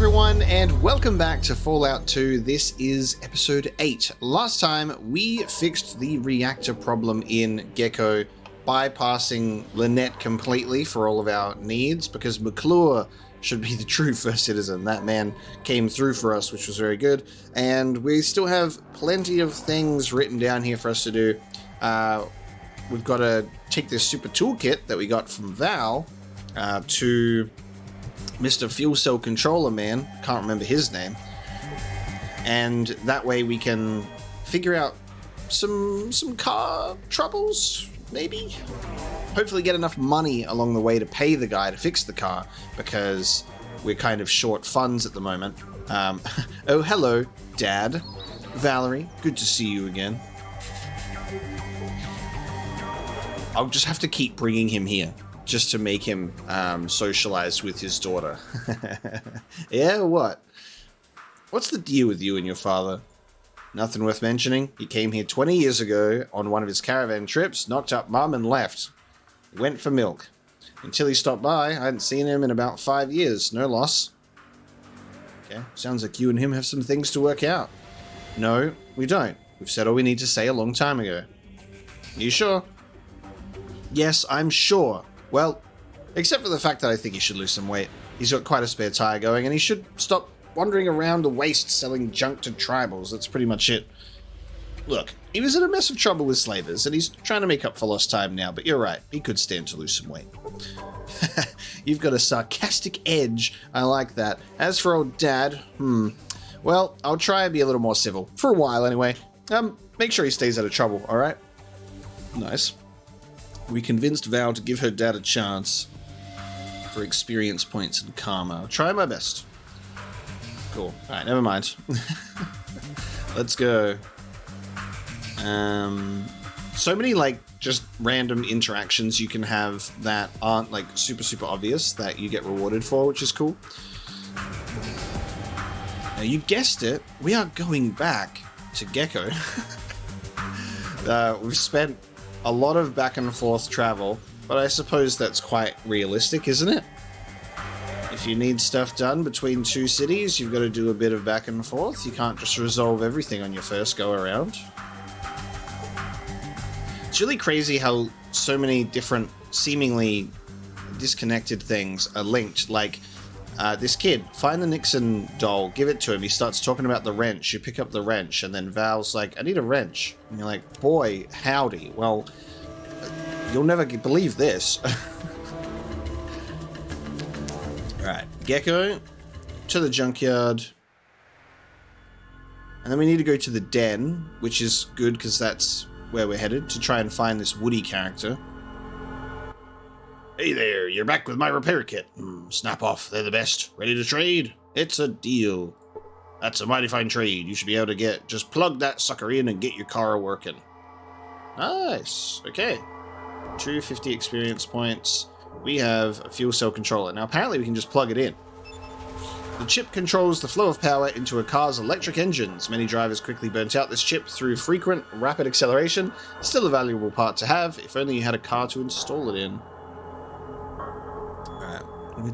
everyone, and welcome back to Fallout 2. This is episode 8. Last time, we fixed the reactor problem in G.E.C.K, bypassing Lynette completely for all of our needs, because McClure should be the true first citizen. That man came through for us, which was very good, and we still have plenty of things written down here for us to do. We've got to take this super toolkit that we got from Val to Mr. Fuel Cell Controller Man, can't remember his name, and that way we can figure out some car troubles, maybe? Hopefully get enough money along the way to pay the guy to fix the car, because we're kind of short funds at the moment. Oh, hello, Dad. Valerie, good to see you again. I'll just have to keep bringing him here, just to make him socialize with his daughter. Yeah, what? What's the deal with you and your father? Nothing worth mentioning. He came here 20 years ago on one of his caravan trips, knocked up Mum and left. He went for milk. Until he stopped by, I hadn't seen him in about 5 years. No loss. Okay, sounds like you and him have some things to work out. No, we don't. We've said all we need to say a long time ago. You sure? Yes, I'm sure. Well, except for the fact that I think he should lose some weight. He's got quite a spare tire going, and he should stop wandering around the waste selling junk to tribals. That's pretty much it. Look, he was in a mess of trouble with slavers, and he's trying to make up for lost time now, but you're right, he could stand to lose some weight. You've got a sarcastic edge. I like that. As for old Dad, well, I'll try and be a little more civil. For a while, anyway. Make sure he stays out of trouble, alright? Nice. We convinced Val to give her dad a chance for experience points and karma. I'll try my best. Cool. Alright, never mind. Let's go. So many, like, just random interactions you can have that aren't, like, super obvious that you get rewarded for, which is cool. Now, you guessed it. We are going back to G.E.C.K. We've spent a lot of back and forth travel, but I suppose that's quite realistic, isn't it? If you need stuff done between two cities, you've got to do a bit of back and forth. You can't just resolve everything on your first go around. It's really crazy how so many different, seemingly disconnected things are linked. Like, this kid, find the Nixon doll, give it to him. He starts talking about the wrench. You pick up the wrench, and then Val's like, I need a wrench. And you're like, boy, howdy. Well, you'll never believe this. Alright, G.E.C.K to the junkyard. And then we need to go to the den, which is good because that's where we're headed, to try and find this Woody character. Hey there, you're back with my repair kit. Snap off, they're the best. Ready to trade? It's a deal. That's a mighty fine trade. You should be able to get, just plug that sucker in and get your car working. Nice, okay. 250 experience points. We have a fuel cell controller. Now apparently we can just plug it in. The chip controls the flow of power into a car's electric engines. Many drivers quickly burnt out this chip through frequent, rapid acceleration. Still a valuable part to have, if only you had a car to install it in. We're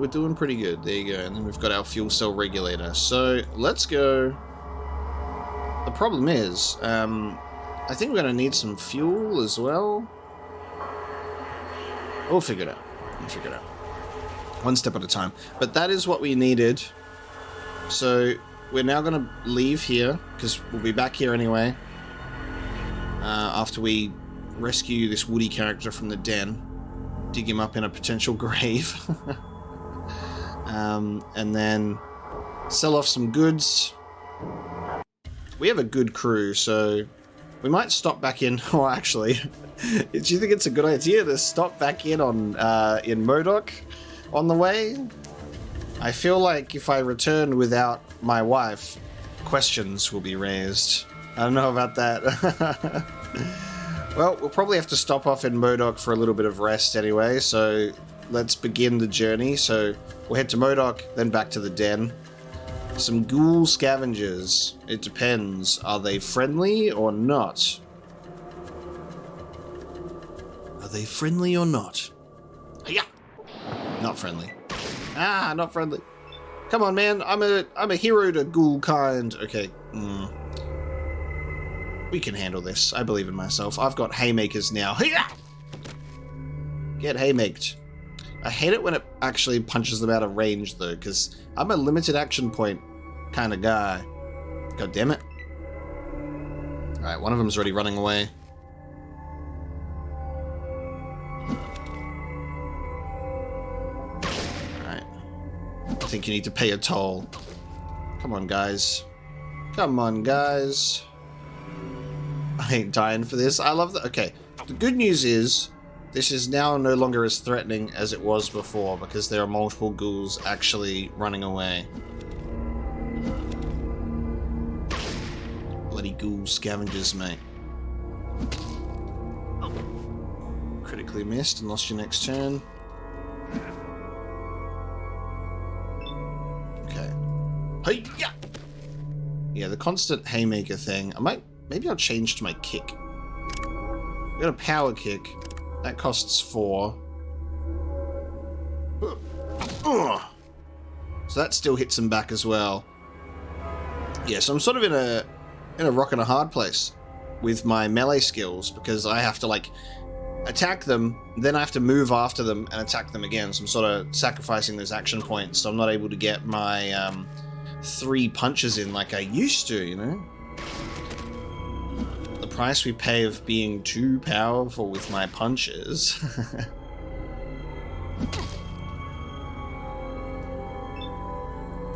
doing pretty good. There you go. And then we've got our fuel cell regulator. So let's go. The problem is, I think we're going to need some fuel as well. We'll figure it out. One step at a time. But that is what we needed. So we're now going to leave here, because we'll be back here anyway. After we rescue this Woody character from the den. Dig him up in a potential grave. And then sell off some goods. We have a good crew, so we might stop back in. Oh, actually, do you think it's a good idea to stop back in on in Modoc on the way? I feel like if I return without my wife, questions will be raised. I don't know about that. Well, we'll probably have to stop off in Modoc for a little bit of rest anyway, so let's begin the journey. So we'll head to Modoc, then back to the den. Some ghoul scavengers. It depends. Are they friendly or not? Are they friendly or not? Yeah. Not friendly. Ah, not friendly. Come on, man. I'm a hero to ghoul kind. Okay. We can handle this. I believe in myself. I've got haymakers now. Get haymaked. I hate it when it actually punches them out of range, though, because I'm a limited action point kind of guy. God damn it. Alright, one of them's already running away. Alright. I think you need to pay a toll. Come on, guys. Come on, guys. I ain't dying for this. I love that. Okay, the good news is this is now no longer as threatening as it was before because there are multiple ghouls actually running away. Bloody ghoul scavengers, mate. Critically missed and lost your next turn. Okay. Hey, yeah. Yeah, the constant haymaker thing. Maybe I'll change to my kick. I've got a power kick. That costs 4. So that still hits him back as well. Yeah, so I'm sort of in a rock and a hard place with my melee skills because I have to like attack them, then I have to move after them and attack them again. So I'm sort of sacrificing those action points, so I'm not able to get my 3 punches in like I used to, you know? The price we pay of being too powerful with my punches.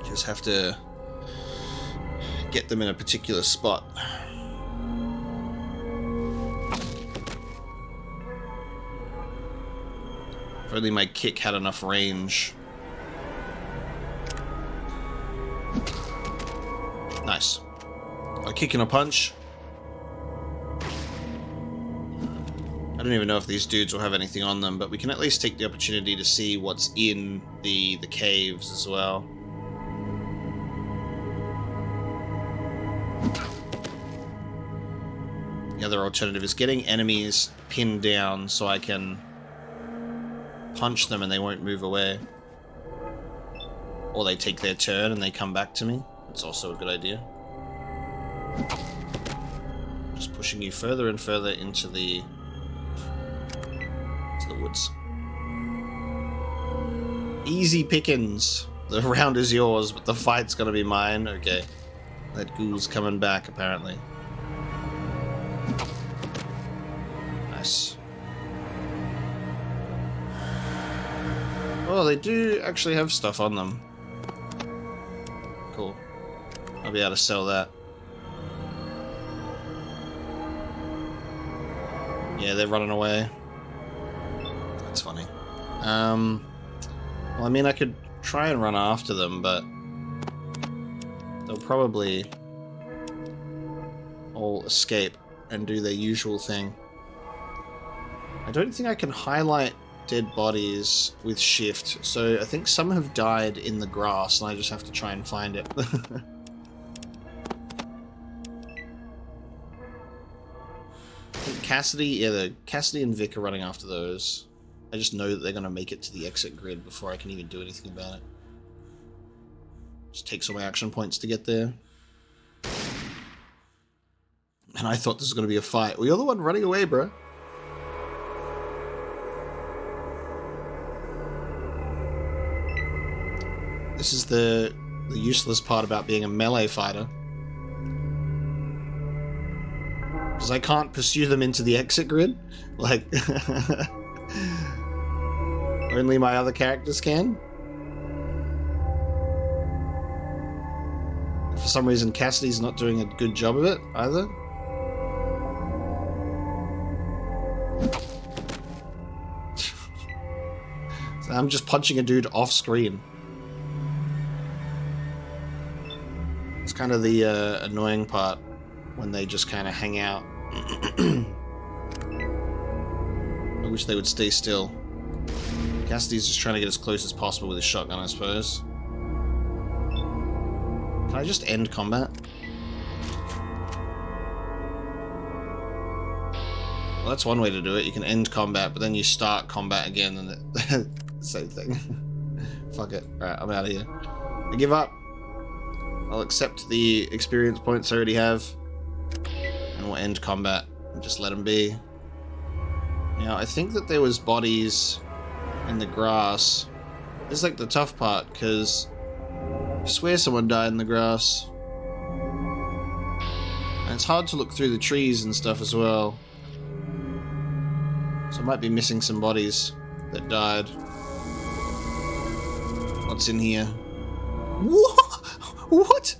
Just have to get them in a particular spot. If only my kick had enough range. Nice. A kick and a punch. I don't even know if these dudes will have anything on them, but we can at least take the opportunity to see what's in the caves as well. The other alternative is getting enemies pinned down so I can punch them and they won't move away. Or they take their turn and they come back to me. That's also a good idea. Just pushing you further and further into the woods. Easy pickings. The round is yours, but the fight's gonna be mine. Okay. That ghoul's coming back, apparently. Nice. Oh, they do actually have stuff on them. Cool. I'll be able to sell that. Yeah, they're running away. That's funny. Well, I mean, I could try and run after them, but they'll probably all escape and do their usual thing. I don't think I can highlight dead bodies with shift, so I think some have died in the grass and I just have to try and find it. Cassidy, Cassidy and Vic are running after those. I just know that they're going to make it to the exit grid before I can even do anything about it. Just takes all my action points to get there. And I thought this was going to be a fight. Well, you're the one running away, bro. This is the useless part about being a melee fighter. Because I can't pursue them into the exit grid. Like... Only my other characters can. For some reason, Cassidy's not doing a good job of it, either. So I'm just punching a dude off screen. It's kind of the annoying part when they just kind of hang out. I wish they would stay still. Cassidy's just trying to get as close as possible with his shotgun, I suppose. Can I just end combat? Well, that's one way to do it. You can end combat, but then you start combat again, and same thing. Fuck it. Alright, I'm out of here. I give up. I'll accept the experience points I already have. And we'll end combat and just let them be. Now, I think that there was bodies in the grass. This is like the tough part, because I swear someone died in the grass. And it's hard to look through the trees and stuff as well. So I might be missing some bodies that died. What's in here? What? What?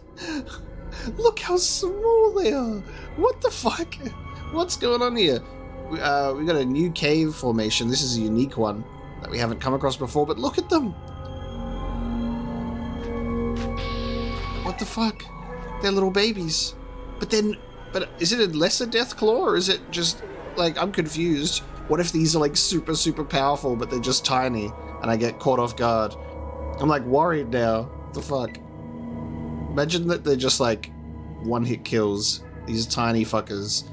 Look how small they are. What the fuck? What's going on here? We got a new cave formation. This is a unique one that we haven't come across before, but look at them. What the fuck? They're little babies. But is it a lesser Deathclaw, or is it just, like, I'm confused. What if these are, like, super, super powerful, but they're just tiny, and I get caught off guard? I'm, like, worried now. What the fuck? Imagine that they're just, like, one-hit kills. These tiny fuckers.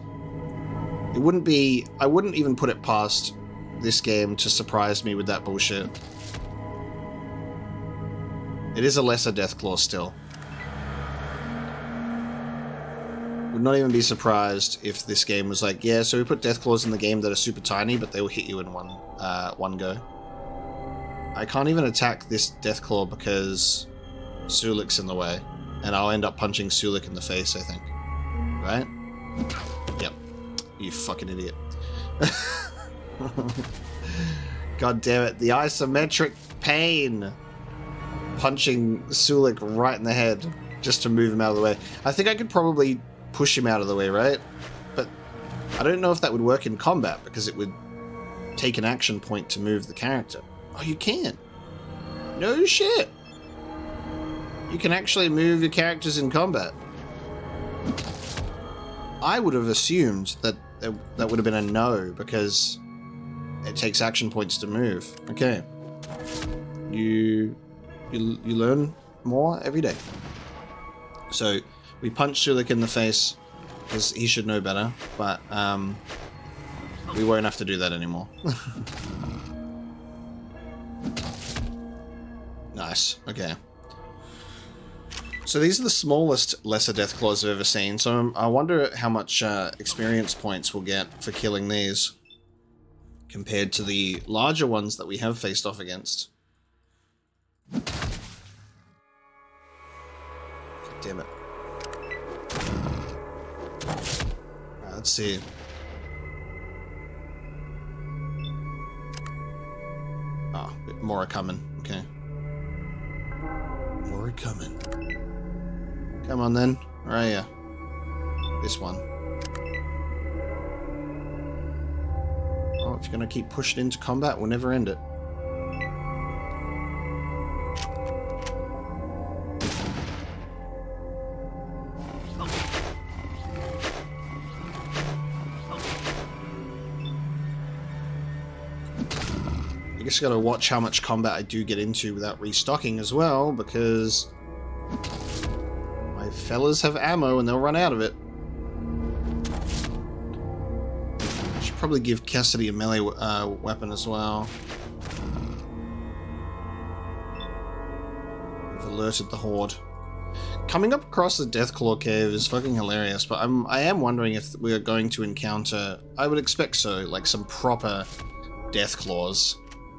It wouldn't be... I wouldn't even put it past this game to surprise me with that bullshit. It is a lesser Deathclaw still. Would not even be surprised if this game was like, yeah, so we put Deathclaws in the game that are super tiny, but they will hit you in one go. I can't even attack this Deathclaw because Sulik's in the way, and I'll end up punching Sulik in the face, I think. Right? Yep. You fucking idiot. God damn it. The isometric pain. Punching Sulik right in the head just to move him out of the way. I think I could probably push him out of the way, right? But I don't know if that would work in combat because it would take an action point to move the character. Oh, you can. No shit. You can actually move your characters in combat. I would have assumed that that would have been a no because it takes action points to move. Okay. You learn more every day. So we punch Sulik in the face because he should know better, but we won't have to do that anymore. Nice. Okay. So these are the smallest lesser Deathclaws I've ever seen, so I wonder how much experience points we'll get for killing these compared to the larger ones that we have faced off against. God damn it. Alright, let's see. Oh, more are coming. Okay. More are coming. Come on then. Where are you? This one. Oh, if you're gonna keep pushing into combat, we'll never end it. I guess I gotta watch how much combat I do get into without restocking as well, because my fellas have ammo and they'll run out of it. I should probably give Cassidy a melee weapon as well. We've alerted the horde. Coming up across the Deathclaw cave is fucking hilarious, but I am wondering if we are going to encounter, I would expect so, like some proper Deathclaws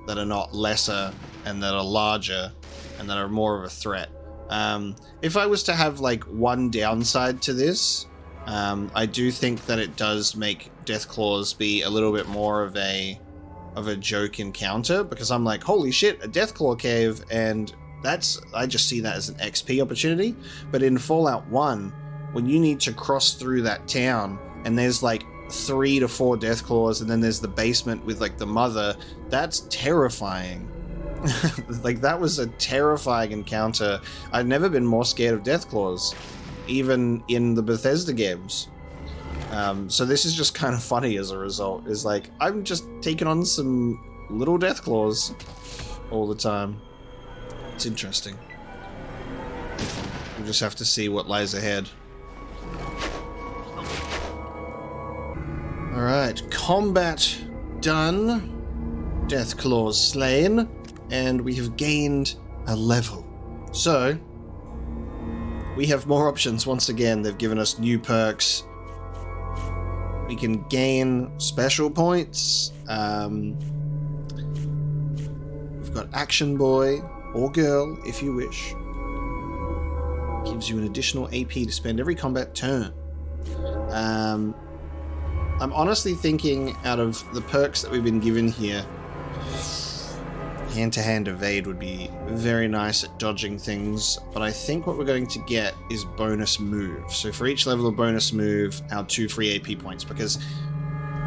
that are not lesser and that are larger and that are more of a threat. If I was to have like one downside to this, I do think that it does make Deathclaws be a little bit more of a joke encounter, because I'm like, holy shit, a Deathclaw cave, and I just see that as an XP opportunity. But in Fallout 1, when you need to cross through that town and there's like 3 to 4 Deathclaws, and then there's the basement with like the mother, that's terrifying. Like, that was a terrifying encounter. I've never been more scared of Deathclaws, even in the Bethesda games. So this is just kind of funny as a result. Is like, I'm just taking on some little Deathclaws all the time. It's interesting. We'll just have to see what lies ahead. Alright, combat done. Deathclaws slain. And we have gained a level. So, we have more options once again. They've given us new perks. We can gain special points. We've got Action Boy or Girl, if you wish. Gives you an additional AP to spend every combat turn. I'm honestly thinking out of the perks that we've been given here, hand-to-hand evade would be very nice at dodging things, but I think what we're going to get is bonus move. So for each level of bonus move, our 2 free AP points, because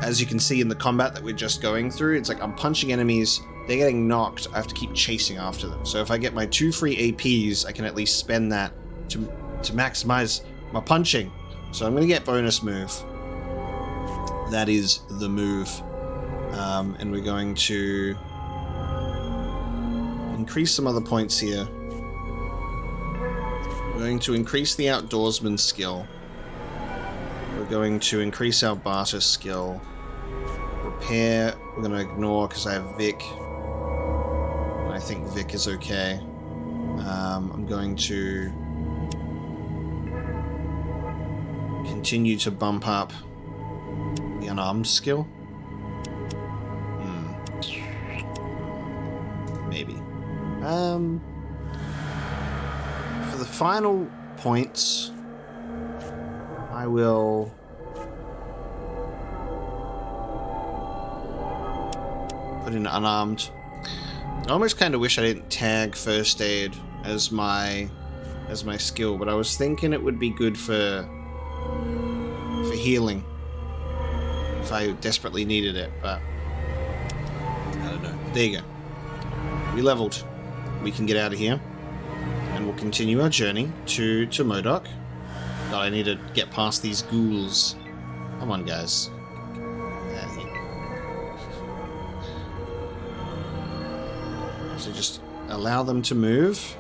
as you can see in the combat that we're just going through, it's like I'm punching enemies, they're getting knocked, I have to keep chasing after them. So if I get my 2 free APs, I can at least spend that to maximize my punching. So I'm going to get bonus move. That is the move. And we're going to increase some other points here. We're going to increase the outdoorsman skill. We're going to increase our barter skill. Repair, we're going to ignore because I have Vic. And I think Vic is okay. I'm going to continue to bump up the unarmed skill. Maybe. For the final points, I will put in unarmed. I almost kind of wish I didn't tag first aid as my skill, but I was thinking it would be good for healing if I desperately needed it, but I don't know. There you go. We leveled. We can get out of here, and we'll continue our journey to Modoc. God, I need to get past these ghouls. Come on, guys. Get out of here. So just allow them to move.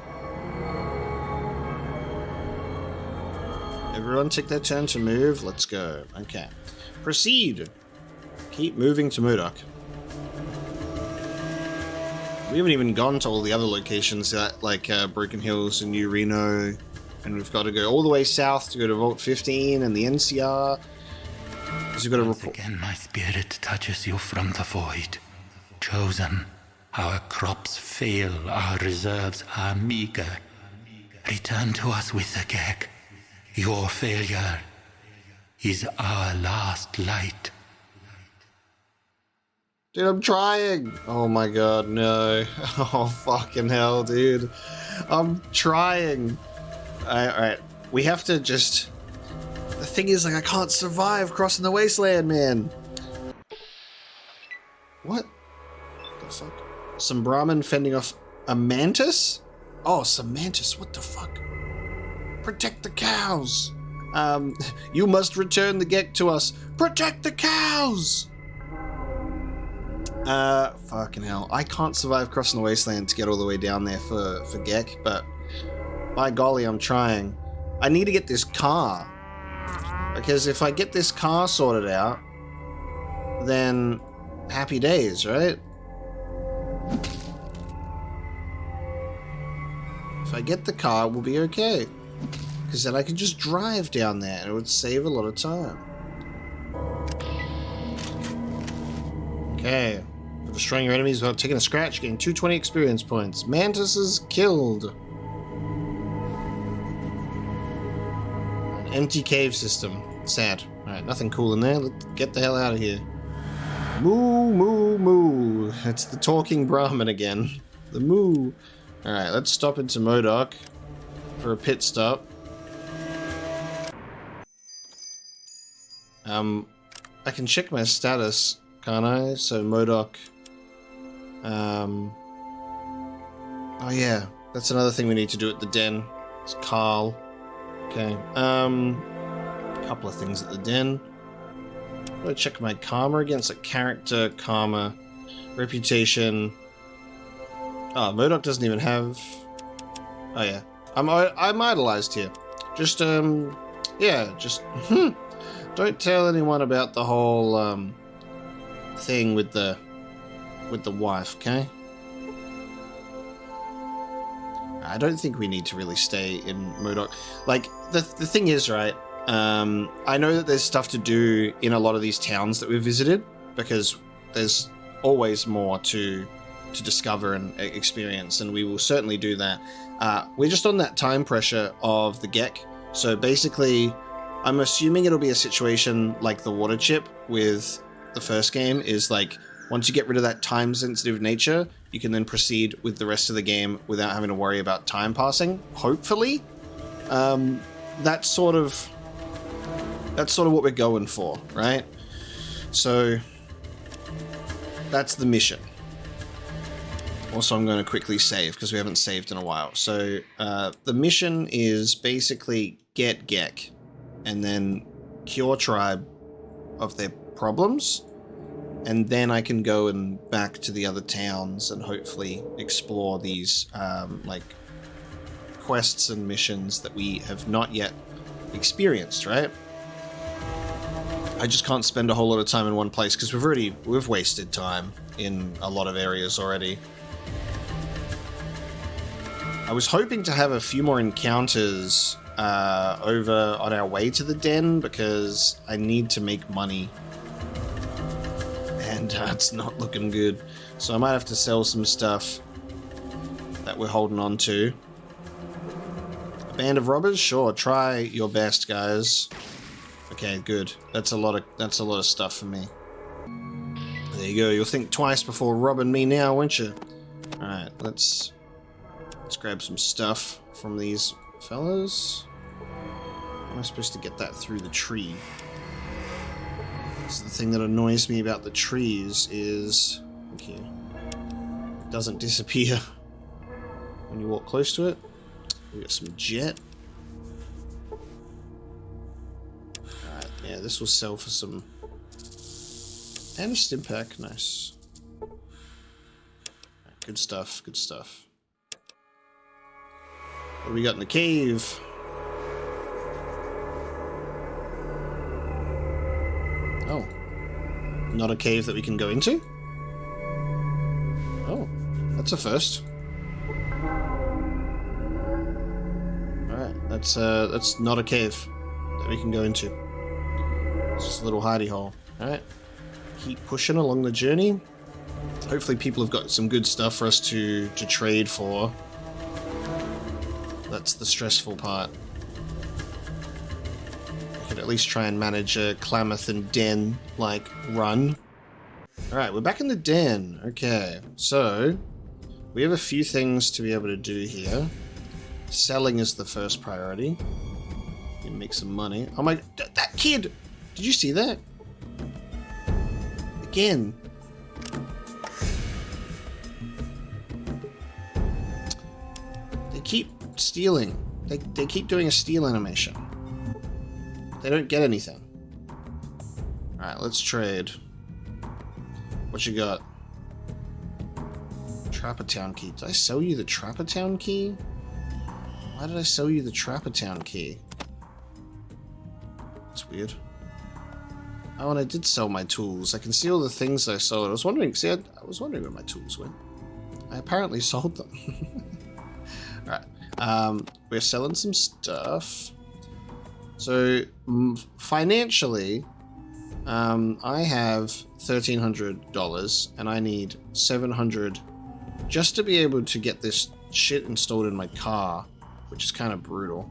Everyone take their turn to move. Let's go. Okay. Proceed. Keep moving to Modoc. We haven't even gone to all the other locations yet, like Broken Hills and New Reno, and we've got to go all the way south to go to Vault 15 and the NCR. Because we've got to report. Once again, my spirit touches you from the void. Chosen, our crops fail, our reserves are meager. Return to us with the G.E.C.K. Your failure is our last light. Dude, I'm trying! Oh my god, no. Oh, fucking hell, dude. I'm trying. Alright, we have to just... The thing is, like, I can't survive crossing the wasteland, man. What the fuck? Some Brahmin fending off a mantis? Oh, some mantis, what the fuck? Protect the cows! You must return the G.E.C.K to us. Protect the cows! Fucking hell. I can't survive crossing the wasteland to get all the way down there for G.E.C.K, but by golly, I'm trying. I need to get this car. Because if I get this car sorted out, then happy days, right? If I get the car, we'll be okay. Because then I can just drive down there and it would save a lot of time. Okay. For destroying your enemies without taking a scratch, getting 220 experience points. Mantises killed. An empty cave system. Sad. Alright, nothing cool in there. Let's get the hell out of here. Moo, moo, moo. It's the talking Brahmin again. The moo. Alright, let's stop into Modoc for a pit stop. I can check my status, can't I? So Modoc. Oh yeah, that's another thing we need to do at the den. It's Carl. Okay. A couple of things at the den. I'm gonna check my karma against like character, karma, reputation. Oh, Modoc doesn't even have. Oh yeah, I'm idolized here. Just yeah, just don't tell anyone about the whole thing with the wife, okay? I don't think we need to really stay in Modoc. Like, the thing is, right, I know that there's stuff to do in a lot of these towns that we've visited, because there's always more to discover and experience, and we will certainly do that. We're just on that time pressure of the G.E.C.K. So basically, I'm assuming it'll be a situation like the water chip with the first game, is like, once you get rid of that time-sensitive nature, you can then proceed with the rest of the game without having to worry about time passing, hopefully. That's sort of what we're going for, right? So that's the mission. Also, I'm going to quickly save because we haven't saved in a while. So the mission is basically get G.E.C.K and then cure tribe of their problems, and then I can go and back to the other towns and hopefully explore these like quests and missions that we have not yet experienced, right? I just can't spend a whole lot of time in one place because we've wasted time in a lot of areas already. I was hoping to have a few more encounters over on our way to the den because I need to make money. And it's not looking good. So I might have to sell some stuff that we're holding on to. A band of robbers? Sure, try your best, guys. Okay, good. That's a lot of stuff for me. There you go. You'll think twice before robbing me now, won't you? Alright, let's grab some stuff from these fellas. How am I supposed to get that through the tree? So the thing that annoys me about the trees is, okay, it doesn't disappear when you walk close to it. We got some jet. Alright, yeah, this will sell for some, and a stim pack, nice. Right, good stuff, good stuff. What do we got in the cave? Oh. Not a cave that we can go into? Oh, that's a first. Alright, that's not a cave that we can go into. It's just a little hidey hole. Alright. Keep pushing along the journey. Hopefully people have got some good stuff for us to trade for. That's the stressful part. I could at least try and manage a Klamath and Den, like, run. Alright, we're back in the den. Okay, so we have a few things to be able to do here. Selling is the first priority. You can make some money. Oh my... That kid! Did you see that? Again. They keep stealing. They keep doing a steal animation. They don't get anything. Alright, let's trade. What you got? Trapper Town key. Did I sell you the Trapper Town key? Why did I sell you the Trapper Town key? That's weird. Oh, and I did sell my tools. I can see all the things I sold. I was wondering, see, I was wondering where my tools went. I apparently sold them. Alright. We're selling some stuff. So, financially, I have $1,300, and I need $700 just to be able to get this shit installed in my car, which is kind of brutal.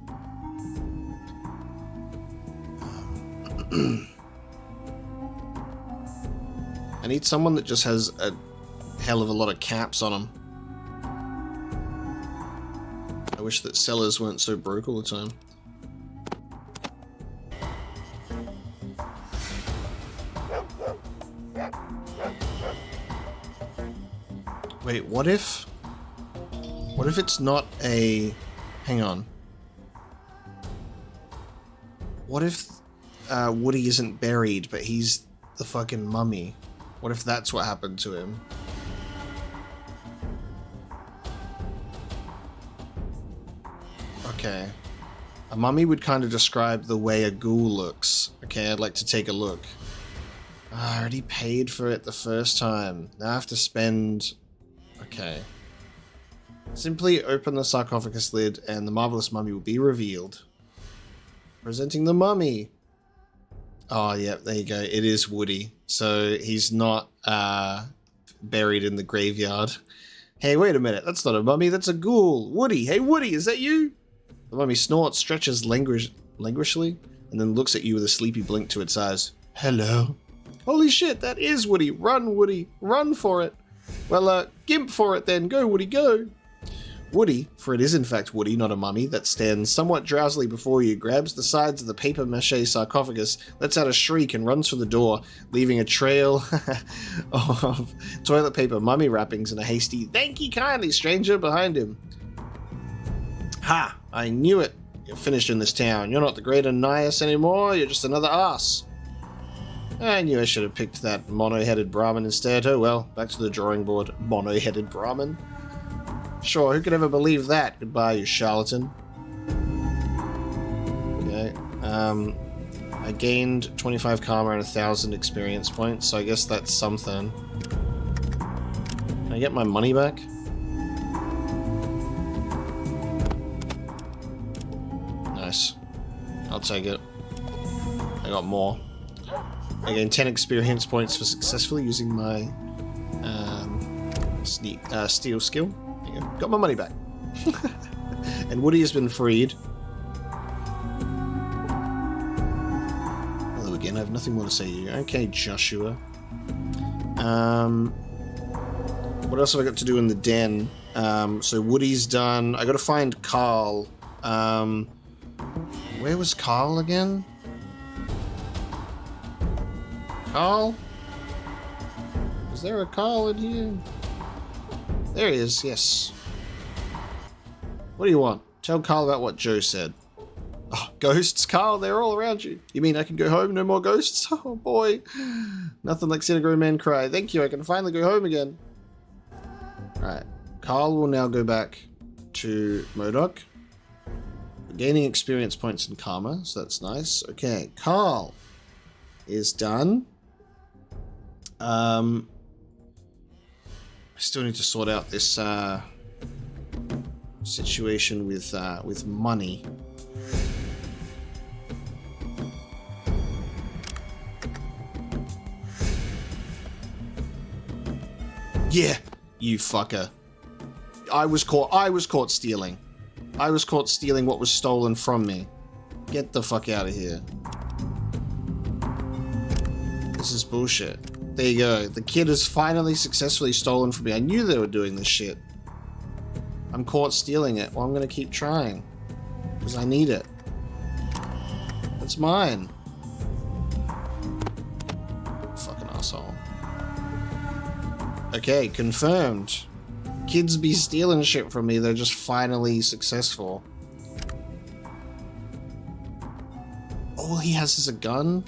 I need someone that just has a hell of a lot of caps on them. I wish that sellers weren't so broke all the time. Wait, what if it's not a... Hang on. What if Woody isn't buried, but he's the fucking mummy? What if that's what happened to him? Okay. A mummy would kind of describe the way a ghoul looks. Okay, I'd like to take a look. I already paid for it the first time. Now I have to spend... Okay. Simply open the sarcophagus lid and the marvelous mummy will be revealed. Presenting the mummy. Oh, yeah, there you go. It is Woody. So he's not buried in the graveyard. Hey, wait a minute. That's not a mummy. That's a ghoul. Woody. Hey, Woody, is that you? The mummy snorts, stretches languishingly, and then looks at you with a sleepy blink to its eyes. Hello. Holy shit, that is Woody. Run, Woody. Run for it. Well, gimp for it then. Go, Woody, go. Woody, for it is in fact Woody, not a mummy, that stands somewhat drowsily before you, grabs the sides of the papier-mâché sarcophagus, lets out a shriek and runs for the door, leaving a trail of toilet paper mummy wrappings and a hasty "Thank ye kindly, stranger" behind him. Ha! I knew it. You're finished in this town. You're not the great Ananias anymore, you're just another ass. I knew I should have picked that mono-headed Brahmin instead. Oh well, back to the drawing board. Mono-headed Brahmin. Sure, who could ever believe that? Goodbye, you charlatan. Okay, I gained 25 karma and 1,000 experience points, so I guess that's something. Can I get my money back? Nice. I'll take it. I got more. I gained 10 experience points for successfully using my steal skill. Got my money back. And Woody has been freed. Hello again, I have nothing more to say to you. Okay, Joshua. What else have I got to do in the den? So Woody's done. I gotta find Carl. Where was Carl again? Carl? Is there a Carl in here? There he is, yes. What do you want? Tell Carl about what Joe said. Oh, ghosts, Carl, they're all around you. You mean I can go home? No more ghosts? Oh boy. Nothing like seeing a grown man cry. Thank you, I can finally go home again. Alright. Carl will now go back to Modoc. Gaining experience points and karma, so that's nice. Okay, Carl is done. I still need to sort out this situation with money. Yeah, you fucker. I was caught stealing. I was caught stealing what was stolen from me. Get the fuck out of here. This is bullshit. There you go. The kid has finally successfully stolen from me. I knew they were doing this shit. I'm caught stealing it. Well, I'm gonna keep trying. Because I need it. It's mine. Fucking asshole. Okay, confirmed. Kids be stealing shit from me. They're just finally successful. All he has is a gun?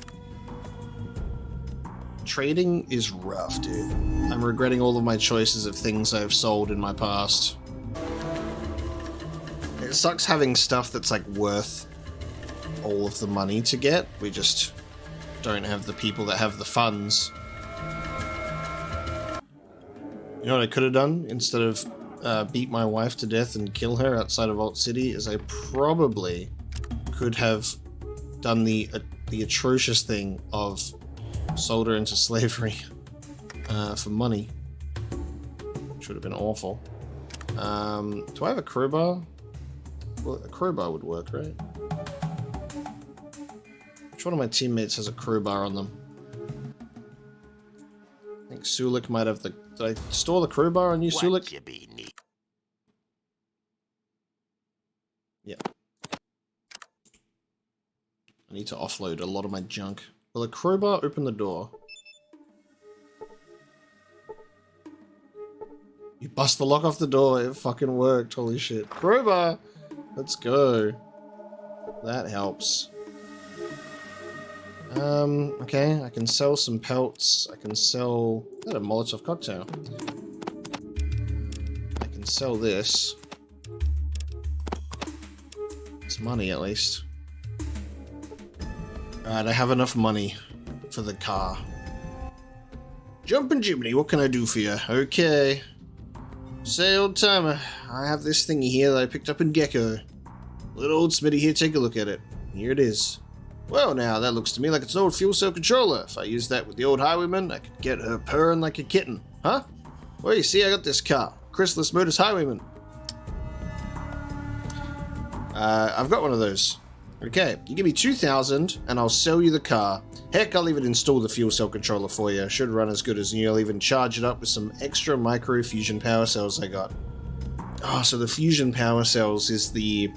Trading is rough, dude. I'm regretting all of my choices of things I've sold in my past. It sucks having stuff that's like worth all of the money to get. We just don't have the people that have the funds. You know what I could have done instead of beat my wife to death and kill her outside of Alt City is I probably could have done the atrocious thing of sold her into slavery for money, which would have been awful. Do I have a crowbar? Well, a crowbar would work, right? Which one of my teammates has a crowbar on them? I think Sulik might have the... Did I store the crowbar on you, Sulik? Yeah. I need to offload a lot of my junk. Will a crowbar open the door? You bust the lock off the door. It fucking worked. Holy shit. Crowbar! Let's go. That helps. Okay. I can sell some pelts. I can sell... Is that a Molotov cocktail? I can sell this. It's money, at least. Alright, I have enough money for the car. Jumpin' Jiminy, what can I do for you? Okay. Say, old timer, I have this thingy here that I picked up in G.E.C.K. Little old Smitty here, take a look at it. Here it is. Well, now, that looks to me like it's an old fuel cell controller. If I use that with the old Highwayman, I could get her purring like a kitten. Huh? Well, you see, I got this car. Chrysalis Motors Highwayman. I've got one of those. Okay, you give me 2,000 and I'll sell you the car. Heck, I'll even install the fuel cell controller for you. Should run as good as new. I'll even charge it up with some extra micro fusion power cells I got. Oh, so the fusion power cells is the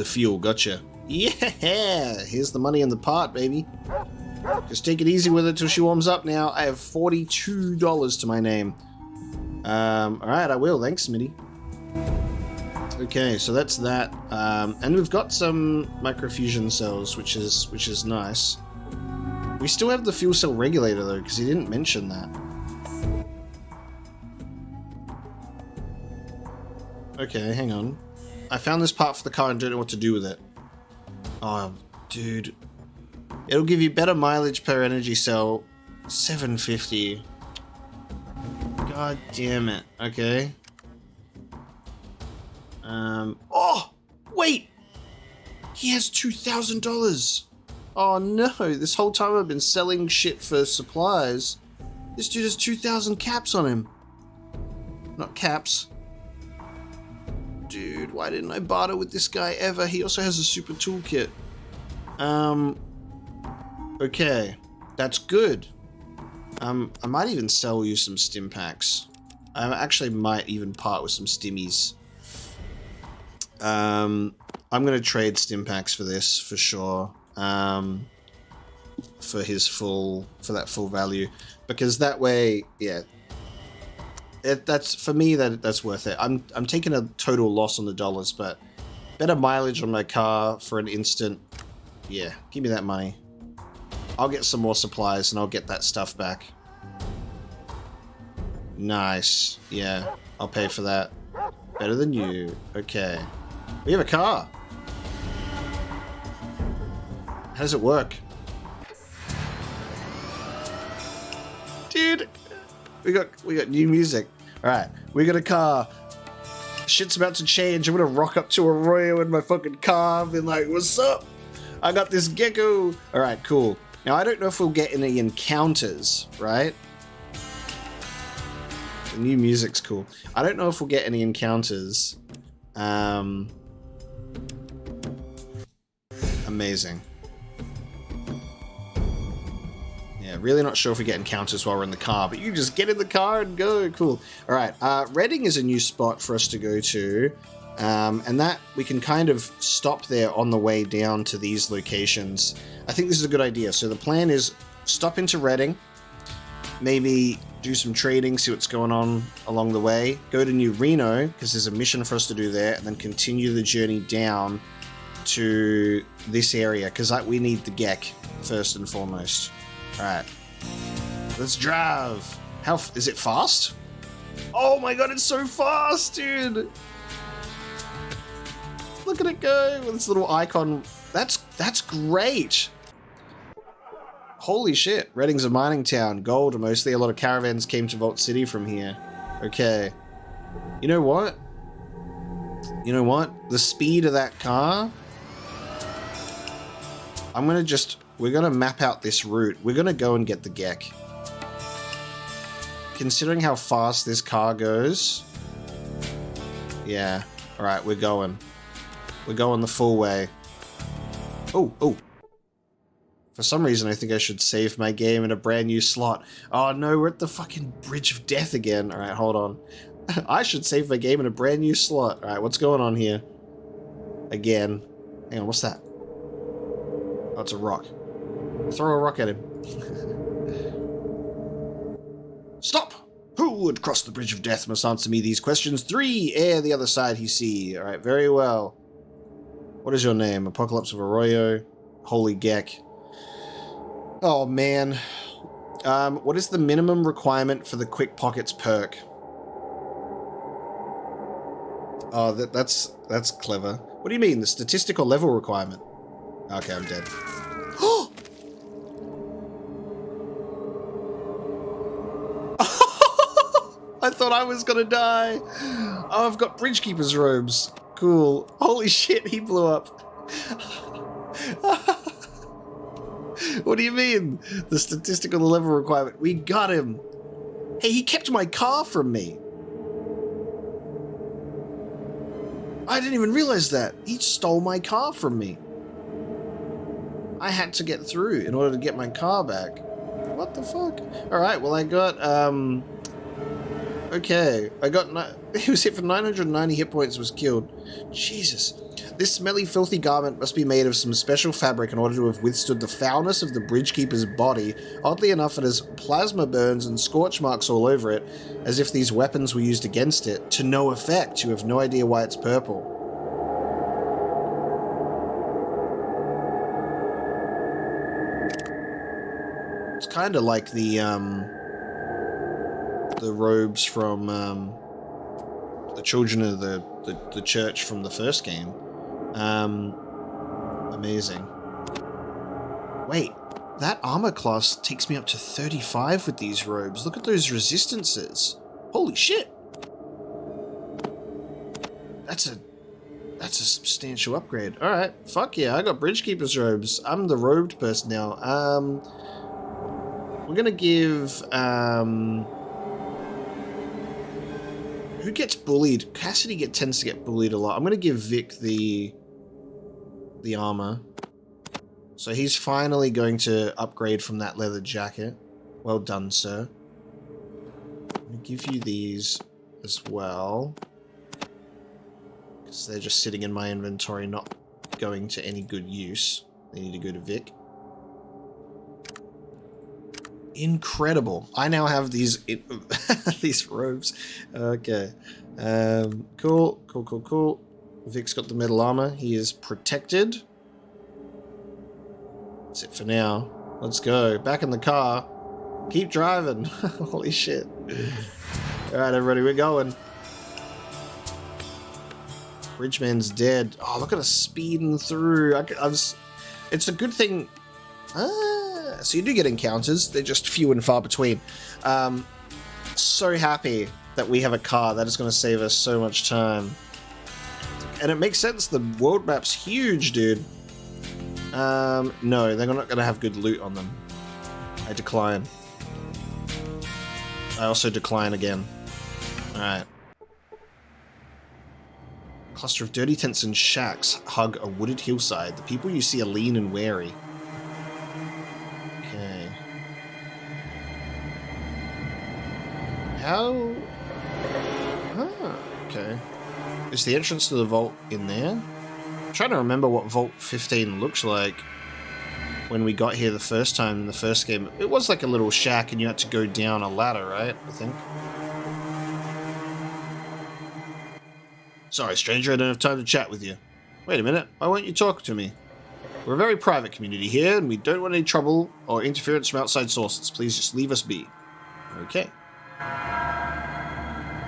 fuel. Gotcha. Yeah, here's the money in the part, baby. Just take it easy with it till she warms up now. I have $42 to my name. Alright, I will. Thanks, Smitty. Okay, so that's that. And we've got some microfusion cells, which is nice. We still have the fuel cell regulator, though, because he didn't mention that. Okay, hang on. I found this part for the car and don't know what to do with it. Oh, dude. It'll give you better mileage per energy cell. 750. God damn it. Okay. Oh! Wait! He has $2,000! Oh no, this whole time I've been selling shit for supplies. This dude has 2,000 caps on him. Not caps. Dude, why didn't I barter with this guy ever? He also has a super toolkit. Okay. That's good. I might even sell you some stim packs. I actually might even part with some stimmies. I'm gonna trade stim packs for this, for sure. For that full value. Because that way, yeah. That's for me, that's worth it. I'm taking a total loss on the dollars, but better mileage on my car for an instant. Yeah, give me that money. I'll get some more supplies and I'll get that stuff back. Nice. Yeah, I'll pay for that. Better than you. Okay. We have a car. How does it work? Dude, we got new music. Alright, we got a car. Shit's about to change. I'm gonna rock up to Arroyo in my fucking car and be like, what's up? I got this gecko. Alright, cool. Now, I don't know if we'll get any encounters, right? The new music's cool. I don't know if we'll get any encounters. Amazing. Yeah, really not sure if we get encounters while we're in the car, but you can just get in the car and go. Cool. All right. Reading is a new spot for us to go to. And that we can kind of stop there on the way down to these locations. I think this is a good idea. So the plan is stop into Reading, maybe do some trading, see what's going on along the way, go to New Reno, because there's a mission for us to do there, and then continue the journey down to this area, because we need the G.E.C.K first and foremost. Alright. Let's drive. How is it fast? Oh my god, it's so fast, dude! Look at it go with this little icon. That's great. Holy shit. Reading's a mining town. Gold mostly. A lot of caravans came to Vault City from here. Okay. You know what? You know what? The speed of that car. We're gonna map out this route. We're gonna go and get the G.E.C.K. Considering how fast this car goes. Yeah. Alright, we're going. We're going the full way. Oh. For some reason, I think I should save my game in a brand new slot. Oh no, we're at the fucking Bridge of Death again. Alright, hold on. I should save my game in a brand new slot. Alright, what's going on here? Again. Hang on, what's that? Oh, it's a rock. Throw a rock at him. Stop! Who would cross the Bridge of Death must answer me these questions. 3. Air the other side he see. Alright, very well. What is your name? Apocalypse of Arroyo. Holy G.E.C.K. Oh, man. What is the minimum requirement for the Quick Pockets perk? Oh, that's clever. What do you mean? The statistical level requirement? Okay, I'm dead. I thought thought I was gonna die. Oh, I've got Bridgekeeper's robes. Cool. Holy shit, he blew up. What do you mean? The statistical level requirement. We got him. Hey, he kept my car from me. I didn't even realize that. He stole my car from me. I had to get through in order to get my car back. What the fuck? Alright, well I got, okay. I got, he was hit for 990 hit points, was killed. Jesus. This smelly, filthy garment must be made of some special fabric in order to have withstood the foulness of the Bridgekeeper's body. Oddly enough, it has plasma burns and scorch marks all over it, as if these weapons were used against it, to no effect. You have no idea why it's purple. It's kind of like the robes from the children of the church from the first game. Amazing. Wait, that armor class takes me up to 35 with these robes. Look at those resistances. Holy shit. That's a substantial upgrade. Alright, fuck yeah, I got Bridgekeeper's robes. I'm the robed person now. We're gonna give, who gets bullied? Cassidy tends to get bullied a lot. I'm gonna give Vic the armor. So he's finally going to upgrade from that leather jacket. Well done, sir. I'm gonna give you these as well. Because they're just sitting in my inventory, not going to any good use. They need to go to Vic. Incredible. I now have these these robes. Okay. Cool. Vic's got the metal armor. He is protected. That's it for now. Let's go. Back in the car. Keep driving. Holy shit. Alright, everybody, we're going. Bridgeman's dead. Oh, look at us speeding through. It's a good thing. So you do get encounters. They're just few and far between. So happy that we have a car. That is going to save us so much time. And it makes sense. The world map's huge, dude. No, they're not going to have good loot on them. I decline. I also decline again. Alright. Cluster of dirty tents and shacks hug a wooded hillside. The people you see are lean and wary. Okay. How? Ah, okay. Is the entrance to the vault in there? I'm trying to remember what Vault 15 looks like when we got here the first time in the first game. It was like a little shack and you had to go down a ladder, right? I think. Sorry, stranger, I don't have time to chat with you. Wait a minute, why won't you talk to me? We're a very private community here, and we don't want any trouble or interference from outside sources. Please just leave us be. Okay.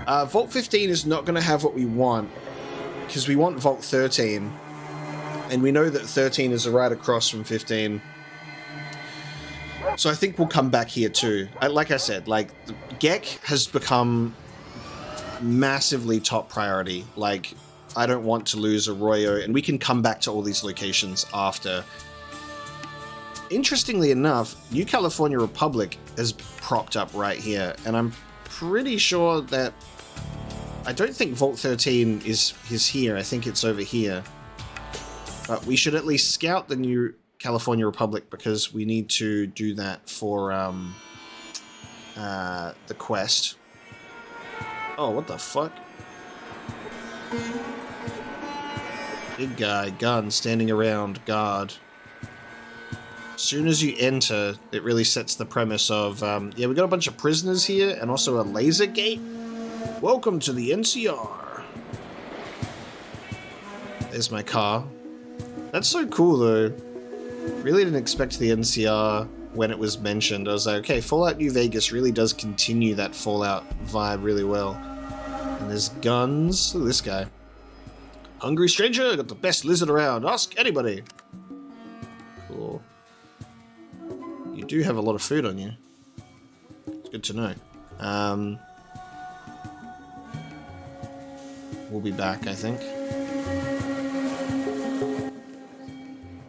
Vault 15 is not going to have what we want, because we want Vault 13, and we know that 13 is right across from 15. So I think we'll come back here too. Like I said, like, G.E.C.K has become massively top priority. Like, I don't want to lose Arroyo, and we can come back to all these locations after. Interestingly enough, New California Republic is propped up right here, and I'm pretty sure that I don't think Vault 13 is here. I think it's over here. But we should at least scout the New California Republic, because we need to do that for the quest. Oh, what the fuck? Big guy, gun, standing around, guard. As soon as you enter, it really sets the premise of, yeah, we got a bunch of prisoners here, and also a laser gate. Welcome to the NCR. There's my car. That's so cool, though. Really didn't expect the NCR when it was mentioned. I was like, okay, Fallout New Vegas really does continue that Fallout vibe really well. And there's guns. Look at this guy. Hungry stranger, got the best lizard around. Ask anybody. Cool. You do have a lot of food on you. It's good to know. we'll be back, I think.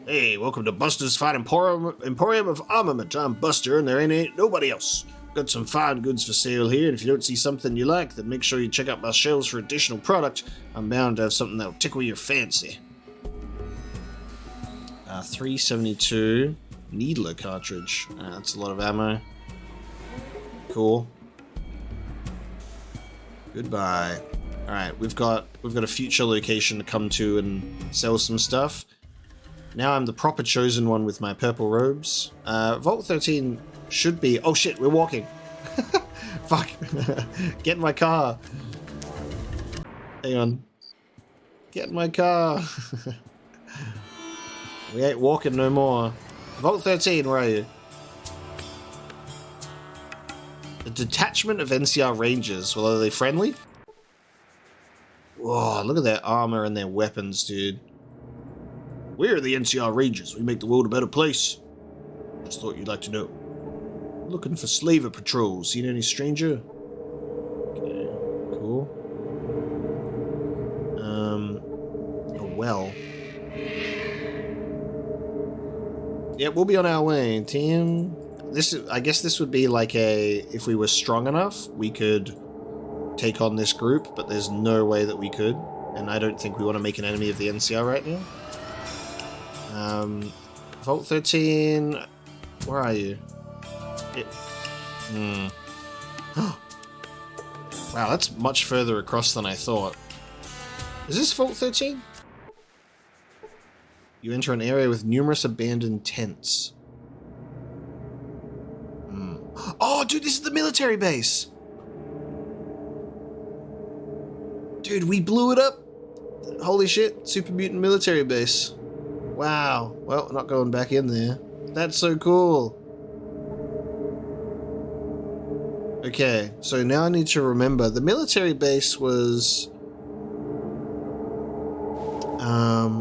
Hey, welcome to Buster's Fine Emporium of Armament. I'm Buster, and there ain't nobody else. Got some fine goods for sale here, and if you don't see something you like, then make sure you check out my shelves for additional product. I'm bound to have something that'll tickle your fancy. 372 Needler cartridge. That's a lot of ammo. Cool. Goodbye. Alright, we've got a future location to come to and sell some stuff. Now I'm the proper chosen one with my purple robes. Vault 13 should be... Oh shit, we're walking. Fuck. Get in my car. Hang on. Get in my car. We ain't walking no more. Vault 13, where are you? A detachment of NCR Rangers. Well, are they friendly? Whoa, look at their armor and their weapons, dude. We're the NCR Rangers. We make the world a better place. Just thought you'd like to know. Looking for slaver patrols. Seen any stranger? Okay, cool. A well. Yeah, we'll be on our way, team. I guess this would be like if we were strong enough, we could take on this group, but there's no way that we could, and I don't think we want to make an enemy of the NCR right now. Vault 13, where are you? Wow, that's much further across than I thought. Is this Vault 13? You enter an area with numerous abandoned tents. Oh, dude, this is the military base! Dude, we blew it up! Holy shit, super mutant military base. Wow. Well, not going back in there. That's so cool. Okay, so now I need to remember. The military base was...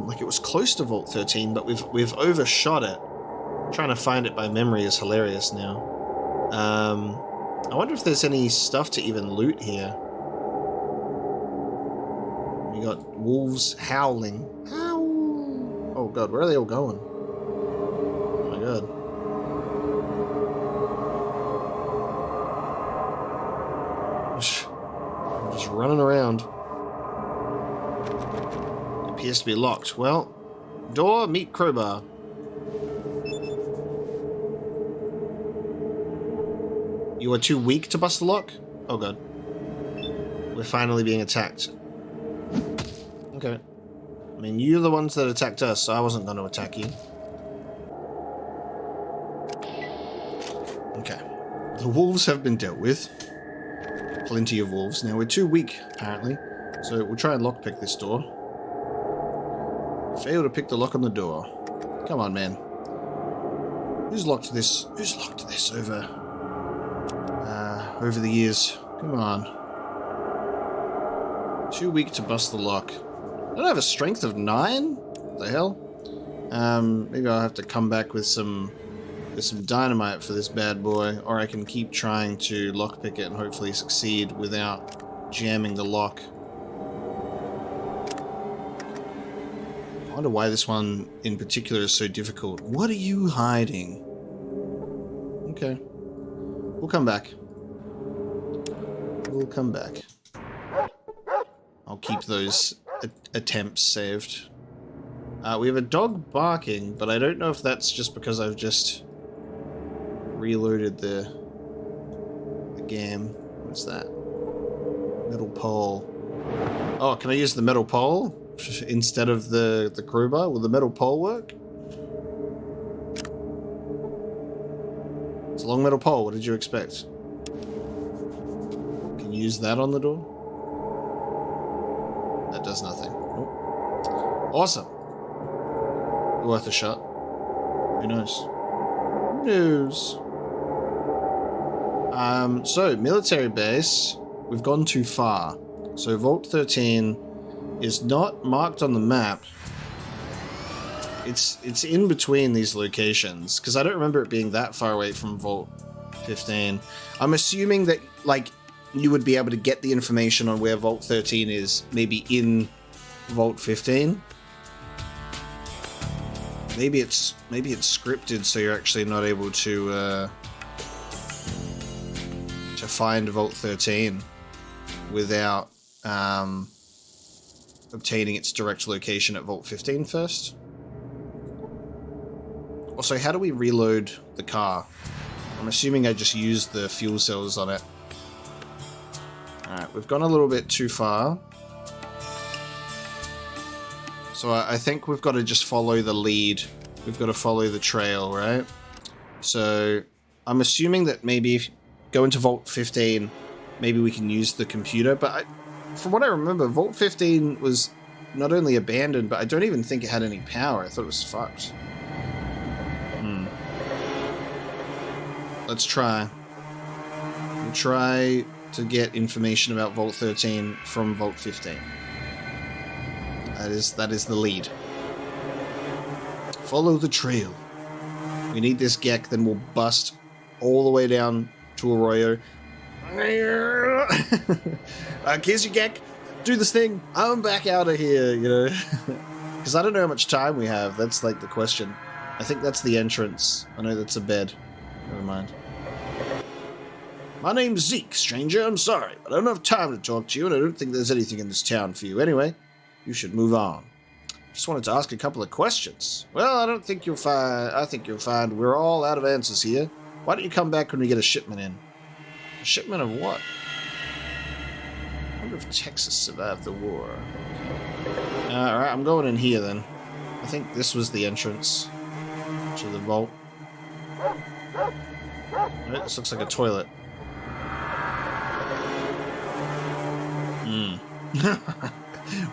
like it was close to Vault 13, but we've overshot it. Trying to find it by memory is hilarious now. I wonder if there's any stuff to even loot here. We got wolves howling. Howl! Oh god, where are they all going? Oh my god. I'm just running around. It appears to be locked. Well, door, meet crowbar. You are too weak to bust the lock? Oh god. We're finally being attacked. Okay. I mean, you're the ones that attacked us, so I wasn't going to attack you. Okay. The wolves have been dealt with. Plenty of wolves. Now, we're too weak, apparently. So we'll try and lockpick this door. Fail to pick the lock on the door. Come on, man. Who's locked this? Who's locked this over the years? Come on. Too weak to bust the lock. I don't have a strength of 9? What the hell? Maybe I'll have to come back with some dynamite for this bad boy, or I can keep trying to lockpick it and hopefully succeed without jamming the lock. I wonder why this one in particular is so difficult. What are you hiding? Okay. We'll come back. We'll come back. I'll keep those attempts saved. We have a dog barking, but I don't know if that's just because I've just reloaded the game. What's that? Metal pole. Oh, can I use the metal pole instead of the crowbar? Will the metal pole work? It's a long metal pole. What did you expect? Can you use that on the door? That does nothing. Oh. Awesome. Worth a shot. Who knows? Who knows? So, military base. We've gone too far. So, Vault 13 is not marked on the map. It's in between these locations, because I don't remember it being that far away from Vault 15. I'm assuming that, like, you would be able to get the information on where Vault 13 is, maybe in Vault 15. Maybe it's scripted, so you're actually not able to find Vault 13 without obtaining its direct location at Vault 15 first. Also, how do we reload the car? I'm assuming I just used the fuel cells on it. Alright, we've gone a little bit too far. So I think we've got to just follow the lead. We've got to follow the trail, right? So I'm assuming that maybe if you go into Vault 15, maybe we can use the computer. But from what I remember, Vault 15 was not only abandoned, but I don't even think it had any power. I thought it was fucked. Let's try. We'll try to get information about Vault 13 from Vault 15. That is the lead. Follow the trail. We need this G.E.C.K, then we'll bust all the way down to Arroyo. Here's your G.E.C.K. Do this thing. I'm back out of here, you know. Because I don't know how much time we have. That's like the question. I think that's the entrance. I know that's a bed. Never mind. My name's Zeke, stranger. I'm sorry, but I don't have time to talk to you, and I don't think there's anything in this town for you. Anyway, you should move on. Just wanted to ask a couple of questions. Well, I don't think you'll find... I think you'll find we're all out of answers here. Why don't you come back when we get a shipment in? A shipment of what? I wonder if Texas survived the war. Alright, I'm going in here then. I think this was the entrance to the vault. Right, this looks like a toilet.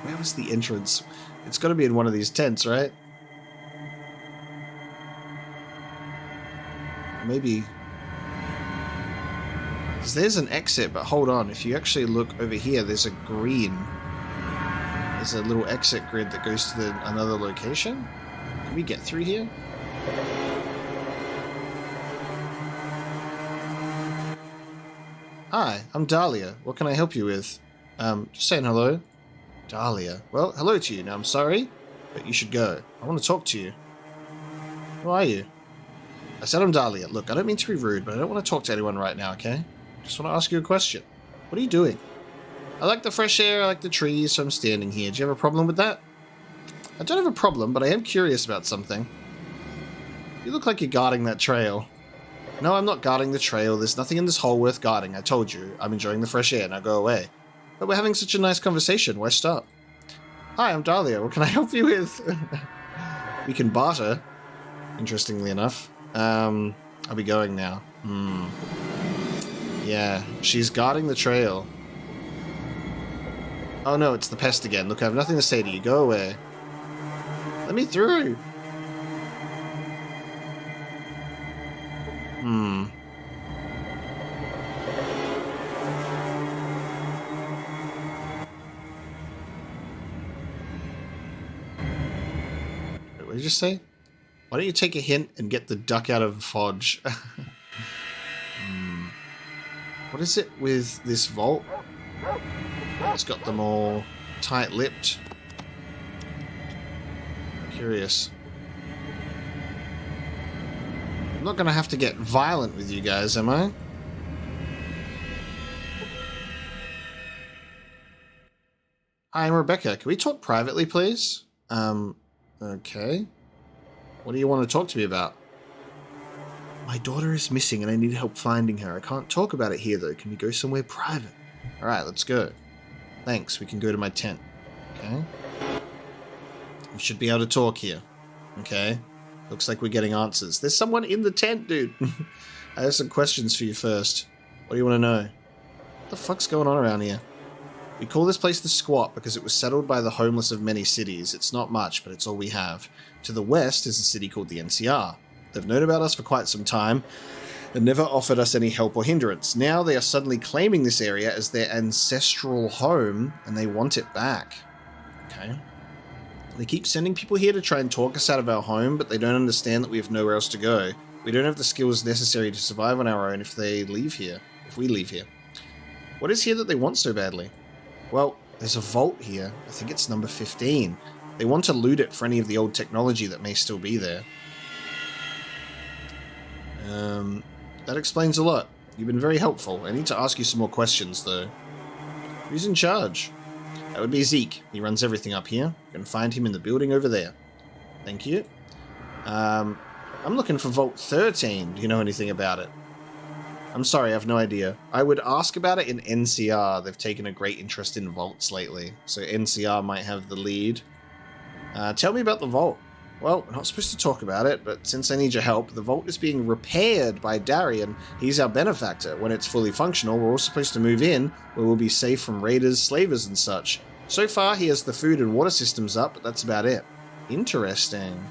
Where was the entrance? It's got to be in one of these tents, right? Maybe... because there's an exit, but hold on. If you actually look over here, there's a green. There's a little exit grid that goes to another location. Can we get through here? Hi, I'm Dahlia. What can I help you with? Just saying hello. Dahlia. Well, hello to you. Now, I'm sorry, but you should go. I want to talk to you. Who are you? I said I'm Dahlia. Look, I don't mean to be rude, but I don't want to talk to anyone right now, okay? Just want to ask you a question. What are you doing? I like the fresh air, I like the trees, so I'm standing here. Do you have a problem with that? I don't have a problem, but I am curious about something. You look like you're guarding that trail. No, I'm not guarding the trail. There's nothing in this hole worth guarding. I told you. I'm enjoying the fresh air. Now go away. But we're having such a nice conversation. Why stop? Hi, I'm Dahlia. What can I help you with? We can barter. Interestingly enough. I'll be going now. Yeah, she's guarding the trail. Oh no, it's the pest again. Look, I have nothing to say to you. Go away. Let me through. What did you say? Why don't you take a hint and get the duck out of Fodge? What is it with this vault? It's got them all tight-lipped. Curious. I'm not going to have to get violent with you guys, am I? Hi, I'm Rebecca. Can we talk privately, please? Okay. What do you want to talk to me about? My daughter is missing and I need help finding her. I can't talk about it here, though. Can we go somewhere private? Alright, let's go. Thanks, we can go to my tent. Okay. We should be able to talk here. Okay. Looks like we're getting answers. There's someone in the tent, dude. I have some questions for you first. What do you want to know? What the fuck's going on around here? We call this place the Squat because it was settled by the homeless of many cities. It's not much, but it's all we have. To the west is a city called the NCR. They've known about us for quite some time and never offered us any help or hindrance. Now they are suddenly claiming this area as their ancestral home and they want it back. Okay. They keep sending people here to try and talk us out of our home, but they don't understand that we have nowhere else to go. We don't have the skills necessary to survive on our own if we leave here. What is here that they want so badly? Well, there's a vault here. I think it's number 15. They want to loot it for any of the old technology that may still be there. That explains a lot. You've been very helpful. I need to ask you some more questions, though. Who's in charge? That would be Zeke. He runs everything up here. You can find him in the building over there. Thank you. I'm looking for Vault 13. Do you know anything about it? I'm sorry, I have no idea. I would ask about it in NCR. They've taken a great interest in vaults lately, so NCR might have the lead. Tell me about the vault. Well, we're not supposed to talk about it, but since I need your help, the vault is being repaired by Darion. He's our benefactor. When it's fully functional, we're all supposed to move in, where we'll be safe from raiders, slavers, and such. So far, he has the food and water systems up, but that's about it. Interesting.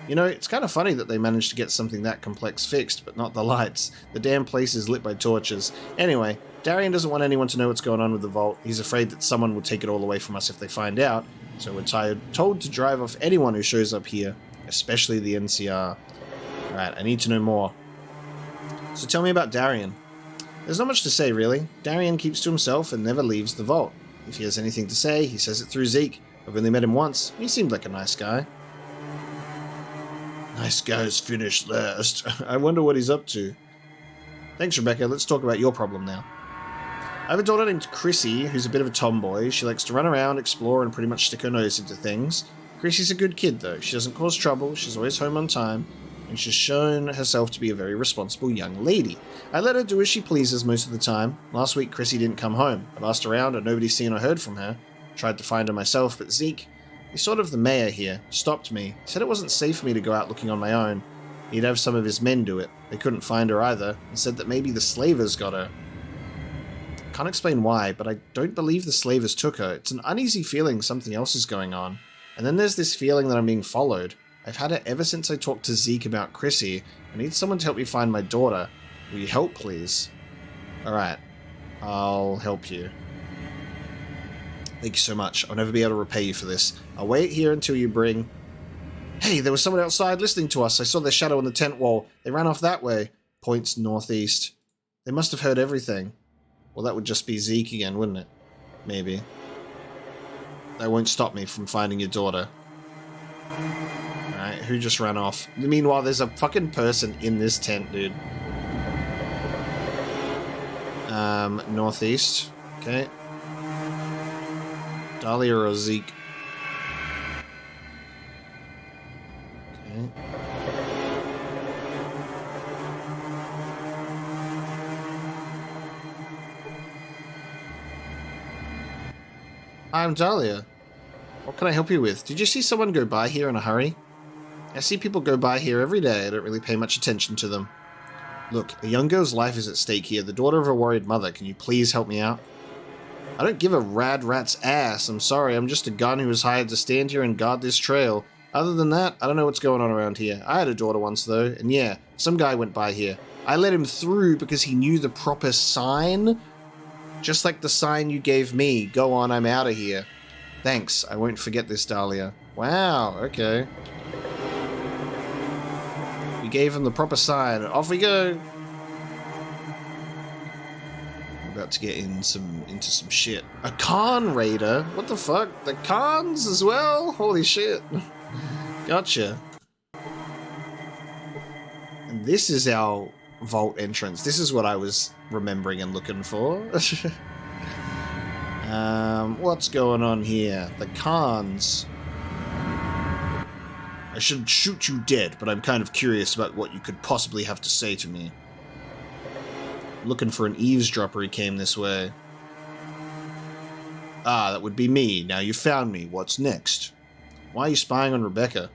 You know, it's kind of funny that they managed to get something that complex fixed, but not the lights. The damn place is lit by torches. Anyway, Darion doesn't want anyone to know what's going on with the vault. He's afraid that someone will take it all away from us if they find out. So we're told to drive off anyone who shows up here, especially the NCR. Alright, I need to know more. So tell me about Darion. There's not much to say, really. Darion keeps to himself and never leaves the vault. If he has anything to say, he says it through Zeke. I've only met him once. He seemed like a nice guy. Nice guys finish last. I wonder what he's up to. Thanks, Rebecca. Let's talk about your problem now. I have a daughter named Chrissy, who's a bit of a tomboy. She likes to run around, explore, and pretty much stick her nose into things. Chrissy's a good kid, though. She doesn't cause trouble, she's always home on time, and she's shown herself to be a very responsible young lady. I let her do as she pleases most of the time. Last week, Chrissy didn't come home. I've asked around, and nobody's seen or heard from her. Tried to find her myself, but Zeke, he's sort of the mayor here, stopped me. He said it wasn't safe for me to go out looking on my own. He'd have some of his men do it. They couldn't find her either, and said that maybe the slavers got her. Can't explain why, but I don't believe the slavers took her. It's an uneasy feeling something else is going on. And then there's this feeling that I'm being followed. I've had it ever since I talked to Zeke about Chrissy. I need someone to help me find my daughter. Will you help, please? Alright. I'll help you. Thank you so much. I'll never be able to repay you for this. I'll wait here until you bring... Hey, there was someone outside listening to us. I saw their shadow on the tent wall. They ran off that way. Points northeast. They must have heard everything. Well, that would just be Zeke again, wouldn't it? Maybe. That won't stop me from finding your daughter. Alright, who just ran off? Meanwhile, there's a fucking person in this tent, dude. Northeast. Okay. Dahlia or Zeke? Okay. I'm Dahlia. What can I help you with? Did you see someone go by here in a hurry? I see people go by here every day. I don't really pay much attention to them. Look, a young girl's life is at stake here. The daughter of a worried mother. Can you please help me out? I don't give a rad rat's ass. I'm sorry. I'm just a gun who was hired to stand here and guard this trail. Other than that, I don't know what's going on around here. I had a daughter once, though. And yeah, some guy went by here. I let him through because he knew the proper sign. Just like the sign you gave me. Go on, I'm out of here. Thanks, I won't forget this, Dahlia. Wow, okay. We gave him the proper sign. Off we go. We're about to get into some shit. A Khan raider? What the fuck? The Khans as well? Holy shit. Gotcha. And this is our vault entrance. This is what I was remembering and looking for. What's going on here? The Khans. I should shoot you dead, but I'm kind of curious about what you could possibly have to say to me. Looking for an eavesdropper, he came this way. Ah, that would be me. Now you found me. What's next? Why are you spying on Rebecca?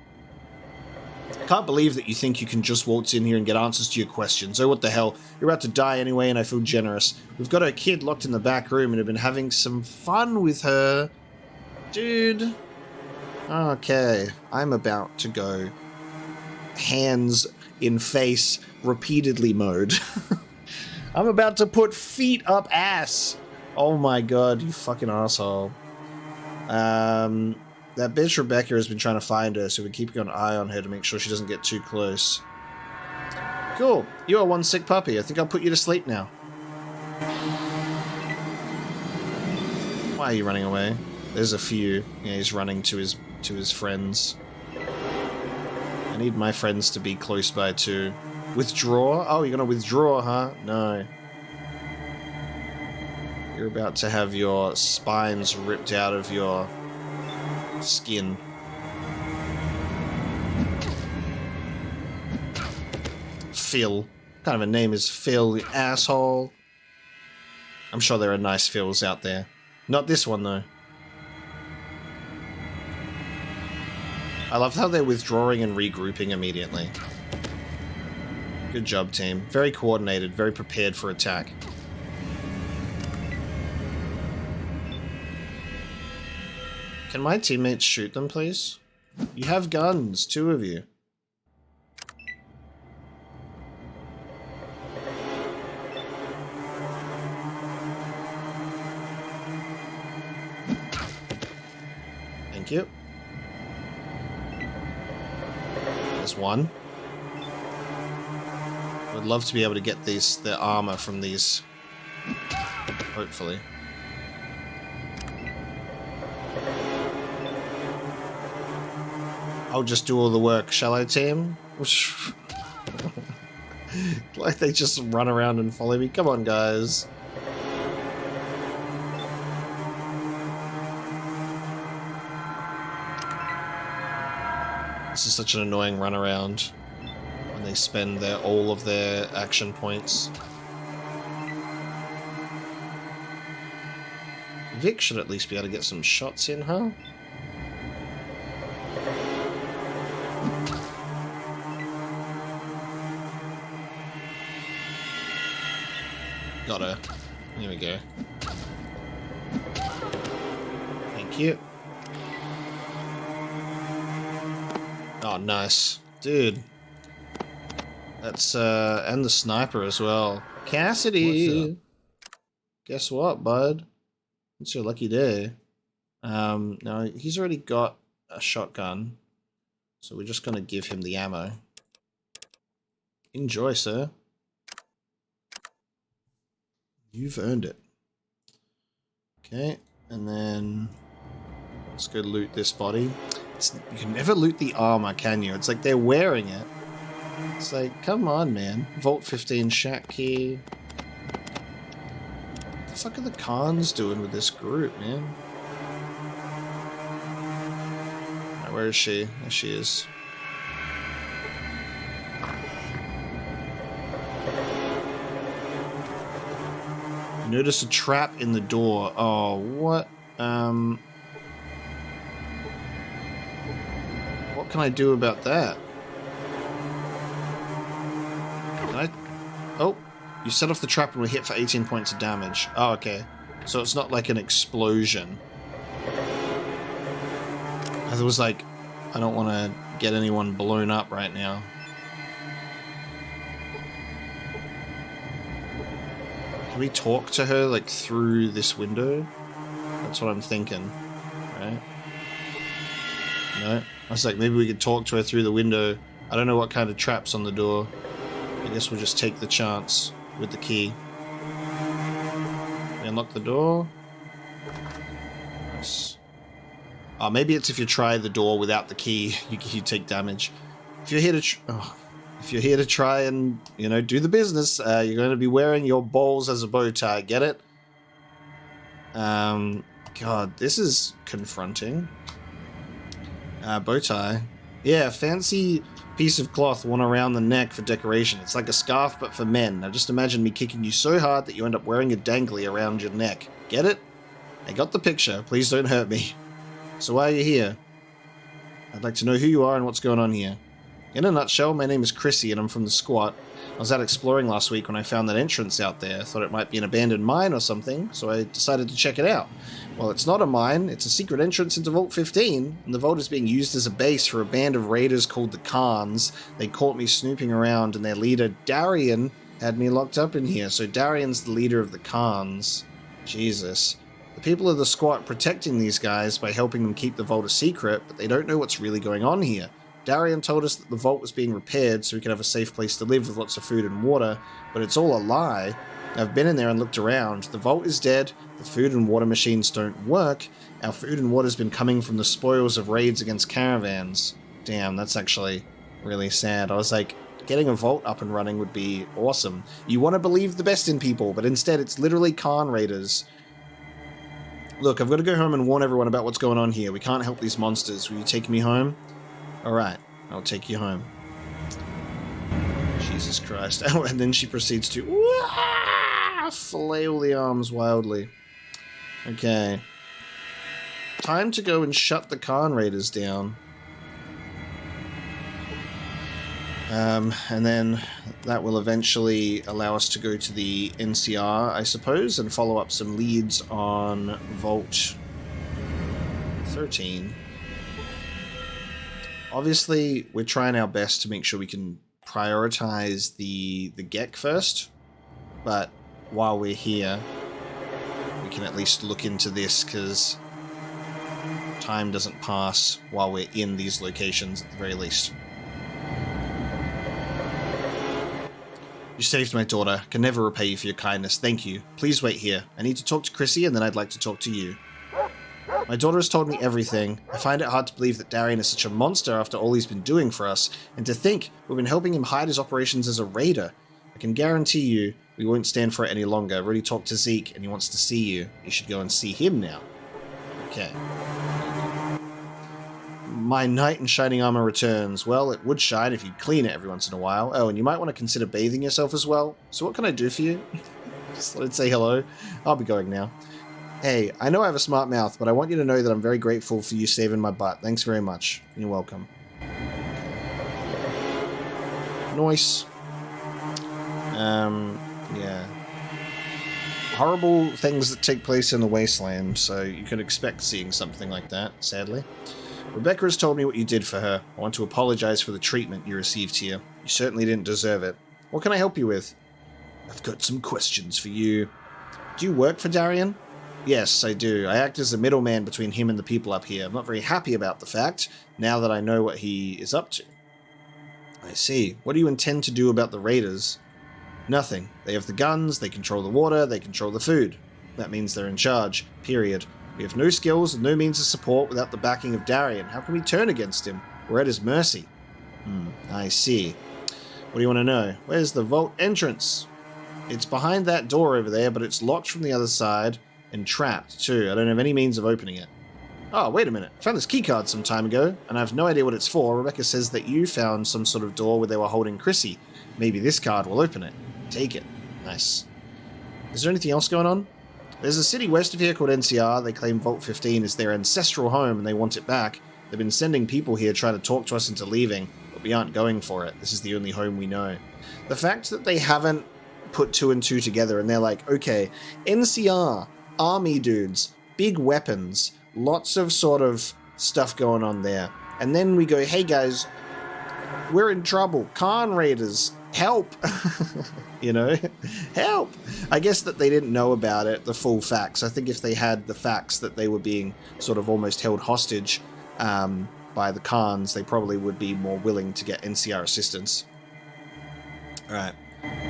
I can't believe that you think you can just waltz in here and get answers to your questions. Oh, what the hell. You're about to die anyway, and I feel generous. We've got our kid locked in the back room and have been having some fun with her. Dude. Okay. I'm about to go hands in face repeatedly mode. I'm about to put feet up ass. Oh my god, you fucking asshole. That bitch Rebecca has been trying to find her, so we're keeping an eye on her to make sure she doesn't get too close. Cool. You are one sick puppy. I think I'll put you to sleep now. Why are you running away? There's a few. Yeah, he's running to his friends. I need my friends to be close by too. Withdraw? Oh, you're gonna withdraw, huh? No. You're about to have your spines ripped out of your skin. Phil. What kind of a name is Phil, you asshole? I'm sure there are nice Phils out there. Not this one, though. I love how they're withdrawing and regrouping immediately. Good job, team. Very coordinated, very prepared for attack. Can my teammates shoot them, please? You have guns, 2 of you. Thank you. There's one. Would love to be able to get their armor from these. Hopefully. I'll just do all the work, shall I, team? Like they just run around and follow me. Come on, guys. This is such an annoying runaround when they spend all of their action points. Vic should at least be able to get some shots in, huh? Got her. Here we go. Thank you. Oh, nice. Dude. That's, and the sniper as well. Cassidy! Guess what, bud? It's your lucky day. No, he's already got a shotgun. So we're just gonna give him the ammo. Enjoy, sir. You've earned it. Okay, and then let's go loot this body. You can never loot the armor, can you? It's like they're wearing it. It's like, come on, man. Vault 15 shack key. What the fuck are the cons doing with this group, man? Right, where is she? There she is. Notice a trap in the door. Oh, what? What can I do about that? Can I? Oh, you set off the trap and were hit for 18 points of damage. Oh, okay. So it's not like an explosion. I was like, I don't want to get anyone blown up right now. Can we talk to her, like, through this window? That's what I'm thinking, right? No? I was like, maybe we could talk to her through the window. I don't know what kind of trap's on the door. I guess we'll just take the chance with the key. Unlock the door. Nice. Oh, maybe it's if you try the door without the key, you take damage. If you're here to... If you're here to try and, you know, do the business, you're going to be wearing your balls as a bow tie. Get it? God, this is confronting. Bow tie. Yeah, fancy piece of cloth worn around the neck for decoration. It's like a scarf, but for men. Now just imagine me kicking you so hard that you end up wearing a dangly around your neck. Get it? I got the picture. Please don't hurt me. So why are you here? I'd like to know who you are and what's going on here. In a nutshell, my name is Chrissy and I'm from the squat. I was out exploring last week when I found that entrance out there. I thought it might be an abandoned mine or something, so I decided to check it out. Well, it's not a mine, it's a secret entrance into Vault 15, and the vault is being used as a base for a band of raiders called the Khans. They caught me snooping around, and their leader, Darion, had me locked up in here, so Darion's the leader of the Khans. Jesus. The people of the squat are protecting these guys by helping them keep the vault a secret, but they don't know what's really going on here. Darion told us that the vault was being repaired so we could have a safe place to live with lots of food and water, but it's all a lie. I've been in there and looked around. The vault is dead. The food and water machines don't work. Our food and water's been coming from the spoils of raids against caravans. Damn, that's actually really sad. I was like, getting a vault up and running would be awesome. You want to believe the best in people, but instead it's literally Khan raiders. Look, I've got to go home and warn everyone about what's going on here. We can't help these monsters. Will you take me home? Alright, I'll take you home. Jesus Christ. Oh, and then she proceeds to flail the arms wildly. Okay. Time to go and shut the Khan raiders down. And then that will eventually allow us to go to the NCR, I suppose, and follow up some leads on Vault 13. Obviously, we're trying our best to make sure we can prioritize the G.E.C.K first, but while we're here, we can at least look into this, because time doesn't pass while we're in these locations, at the very least. You saved my daughter. Can never repay you for your kindness. Thank you. Please wait here. I need to talk to Chrissy, and then I'd like to talk to you. My daughter has told me everything. I find it hard to believe that Darion is such a monster after all he's been doing for us, and to think we've been helping him hide his operations as a raider. I can guarantee you we won't stand for it any longer. I've already talked to Zeke, and he wants to see you. You should go and see him now. Okay. My knight in shining armor returns. Well, it would shine if you'd clean it every once in a while. Oh, and you might want to consider bathing yourself as well. So what can I do for you? Just thought I'd say hello. I'll be going now. Hey, I know I have a smart mouth, but I want you to know that I'm very grateful for you saving my butt. Thanks very much. You're welcome. Nice. Yeah. Horrible things that take place in the wasteland, so you could expect seeing something like that, sadly. Rebecca has told me what you did for her. I want to apologize for the treatment you received here. You certainly didn't deserve it. What can I help you with? I've got some questions for you. Do you work for Darion? Yes, I do. I act as a middleman between him and the people up here. I'm not very happy about the fact, now that I know what he is up to. I see. What do you intend to do about the raiders? Nothing. They have the guns, they control the water, they control the food. That means they're in charge. Period. We have no skills and no means of support without the backing of Darion. How can we turn against him? We're at his mercy. I see. What do you want to know? Where's the vault entrance? It's behind that door over there, but it's locked from the other side and trapped too. I don't have any means of opening it. Oh, wait a minute. I found this keycard some time ago, and I have no idea what it's for. Rebecca says that you found some sort of door where they were holding Chrissy. Maybe this card will open it. Take it. Nice. Is there anything else going on? There's a city west of here called NCR. They claim Vault 15 is their ancestral home and they want it back. They've been sending people here trying to talk to us into leaving, but we aren't going for it. This is the only home we know. The fact that they haven't put two and two together and they're like, okay, NCR, army dudes, big weapons, lots of sort of stuff going on there. And then we go, hey guys, we're in trouble. Khan raiders, help. You know, help. I guess that they didn't know about it, the full facts. I think if they had the facts that they were being sort of almost held hostage by the Khans, they probably would be more willing to get NCR assistance. Alright.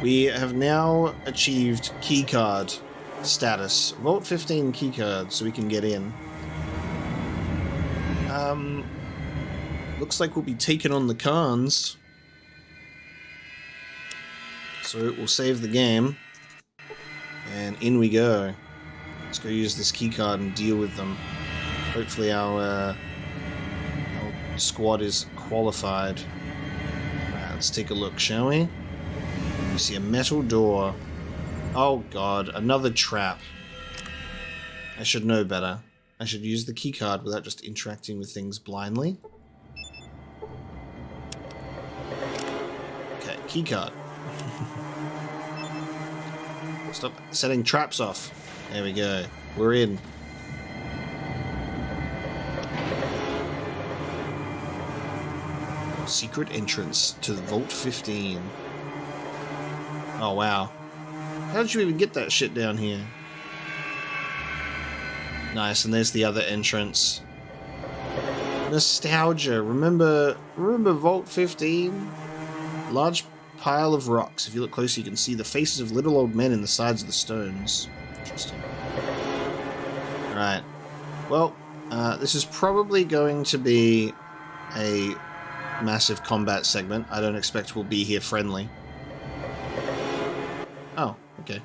We have now achieved keycard status. Vault 15 keycard, so we can get in. Looks like we'll be taking on the Khans. So we'll save the game. And in we go. Let's go use this keycard and deal with them. Hopefully our squad is qualified. Right, let's take a look, shall we? We see a metal door. Oh god, another trap. I should know better. I should use the keycard without just interacting with things blindly. Okay, keycard. Stop setting traps off. There we go. We're in. Secret entrance to Vault 15. Oh, wow. How did you even get that shit down here? Nice, and there's the other entrance. Nostalgia. Remember Vault 15? Large pile of rocks. If you look closer, you can see the faces of little old men in the sides of the stones. Interesting. Alright. Well, this is probably going to be a massive combat segment. I don't expect we'll be here friendly. Oh, okay.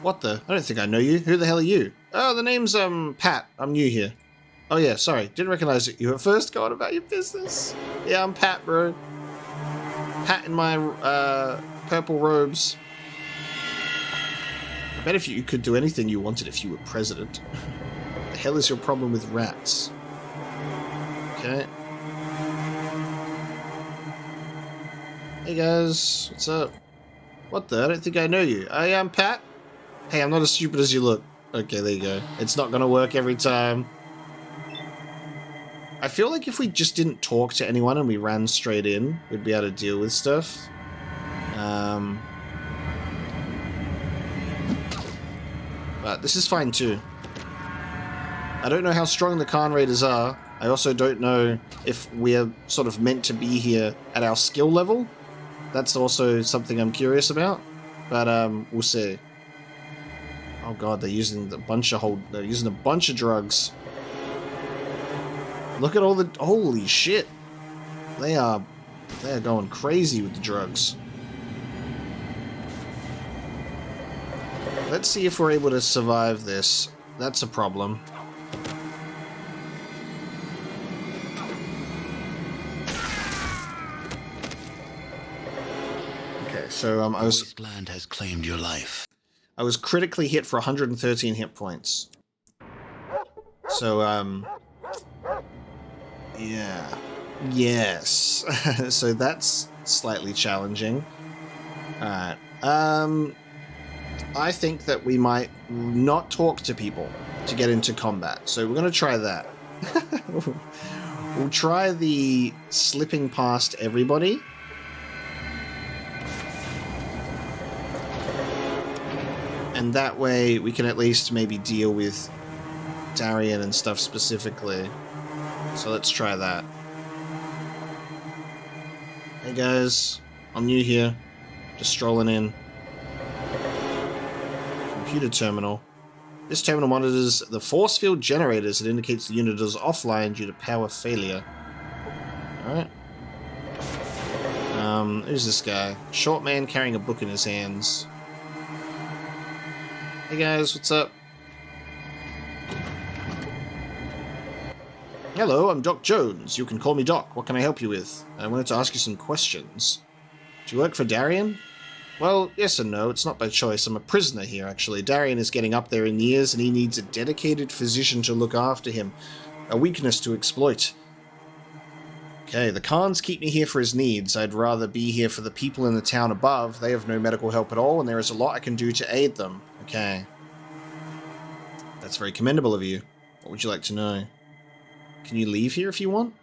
What the? I don't think I know you. Who the hell are you? Oh, the name's, Pat. I'm new here. Oh yeah, sorry. Didn't recognize you at first. Go on about your business. Yeah, I'm Pat, bro. Pat in my, purple robes. I bet if you could do anything you wanted if you were president. What the hell is your problem with rats? Okay. Hey guys, what's up? What the? I don't think I know you. I am Pat. Hey, I'm not as stupid as you look. Okay, there you go. It's not gonna work every time. I feel like if we just didn't talk to anyone and we ran straight in, we'd be able to deal with stuff. But this is fine too. I don't know how strong the Khan Raiders are. I also don't know if we're sort of meant to be here at our skill level. That's also something I'm curious about. But we'll see. Oh god, they're using a bunch of drugs. Look at all the holy shit. They are going crazy with the drugs. Let's see if we're able to survive this. That's a problem. Okay, so I was Land has claimed your life. I was critically hit for 113 hit points. So yeah. Yes. So that's slightly challenging. Alright. I think that we might not talk to people to get into combat. So we're going to try that. We'll try the slipping past everybody. And that way we can at least maybe deal with Darion and stuff specifically. So let's try that. Hey guys, I'm new here. Just strolling in. Computer terminal. This terminal monitors the force field generators. It indicates the unit is offline due to power failure. Alright. Who's this guy? Short man carrying a book in his hands. Hey guys, what's up? Hello, I'm Doc Jones. You can call me Doc. What can I help you with? I wanted to ask you some questions. Do you work for Darion? Well, yes and no. It's not by choice. I'm a prisoner here, actually. Darion is getting up there in years, and he needs a dedicated physician to look after him. A weakness to exploit. Okay, the Khans keep me here for his needs. I'd rather be here for the people in the town above. They have no medical help at all, and there is a lot I can do to aid them. Okay. That's very commendable of you. What would you like to know? Can you leave here if you want?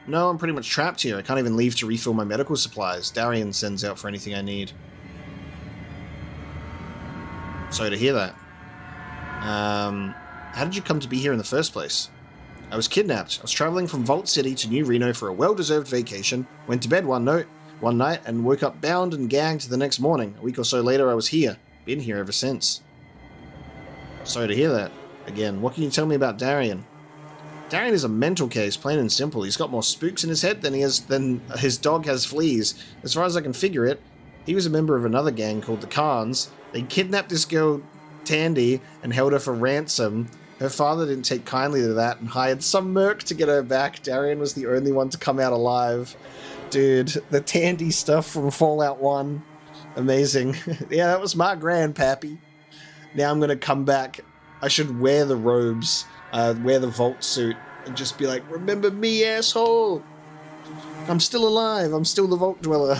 No, I'm pretty much trapped here. I can't even leave to refill my medical supplies. Darion sends out for anything I need. Sorry to hear that. How did you come to be here in the first place? I was kidnapped. I was traveling from Vault City to New Reno for a well-deserved vacation, went to bed one night, and woke up bound and gagged the next morning. A week or so later, I was here. Been here ever since. Sorry to hear that. Again, what can you tell me about Darion? Darion is a mental case, plain and simple. He's got more spooks in his head than his dog has fleas. As far as I can figure it, he was a member of another gang called the Khans. They kidnapped this girl, Tandy, and held her for ransom. Her father didn't take kindly to that and hired some merc to get her back. Darion was the only one to come out alive. Dude, the Tandy stuff from Fallout 1. Amazing. Yeah, that was my grandpappy. Now I'm gonna come back. I should wear the robes, wear the vault suit, and just be like, remember me, asshole! I'm still alive, I'm still the vault dweller.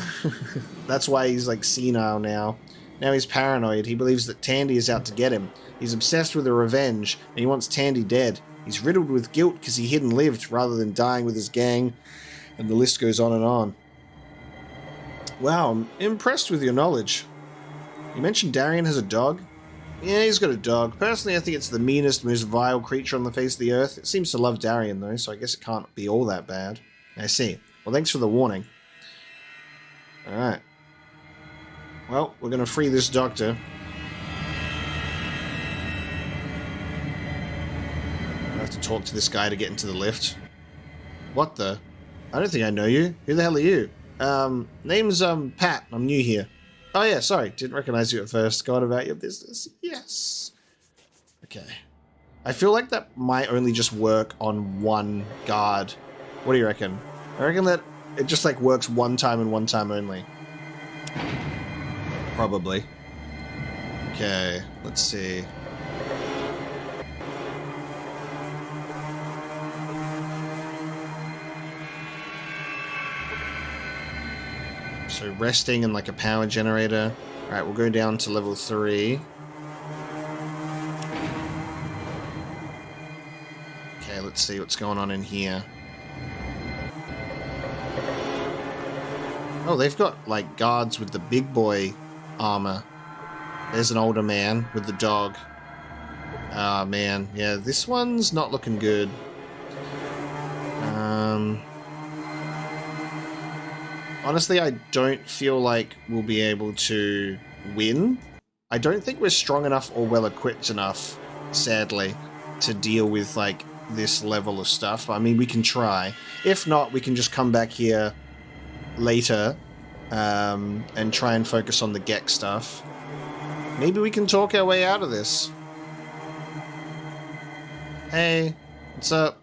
That's why he's like senile now. Now he's paranoid. He believes that Tandy is out to get him. He's obsessed with her revenge, and he wants Tandy dead. He's riddled with guilt because he hid and lived rather than dying with his gang, and the list goes on and on. Wow, I'm impressed with your knowledge. You mentioned Darion has a dog? Yeah, he's got a dog. Personally, I think it's the meanest, most vile creature on the face of the earth. It seems to love Darion, though, so I guess it can't be all that bad. I see. Well, thanks for the warning. Alright. Well, we're gonna free this doctor. I have to talk to this guy to get into the lift. What the? I don't think I know you. Who the hell are you? Name's, Pat. I'm new here. Oh yeah, sorry. Didn't recognize you at first. Go on about your business. Yes. Okay. I feel like that might only just work on one guard. What do you reckon? I reckon that it just, like, works one time and one time only. Probably. Okay, let's see. So resting and like a power generator. Alright, we'll go down to level 3. Okay, let's see what's going on in here. Oh, they've got like guards with the big boy armor. There's an older man with the dog. Ah, man. Yeah, this one's not looking good. Honestly, I don't feel like we'll be able to win. I don't think we're strong enough or well equipped enough, sadly, to deal with like this level of stuff. I mean, we can try. If not, we can just come back here later and try and focus on the G.E.C.K stuff. Maybe we can talk our way out of this. Hey, what's up?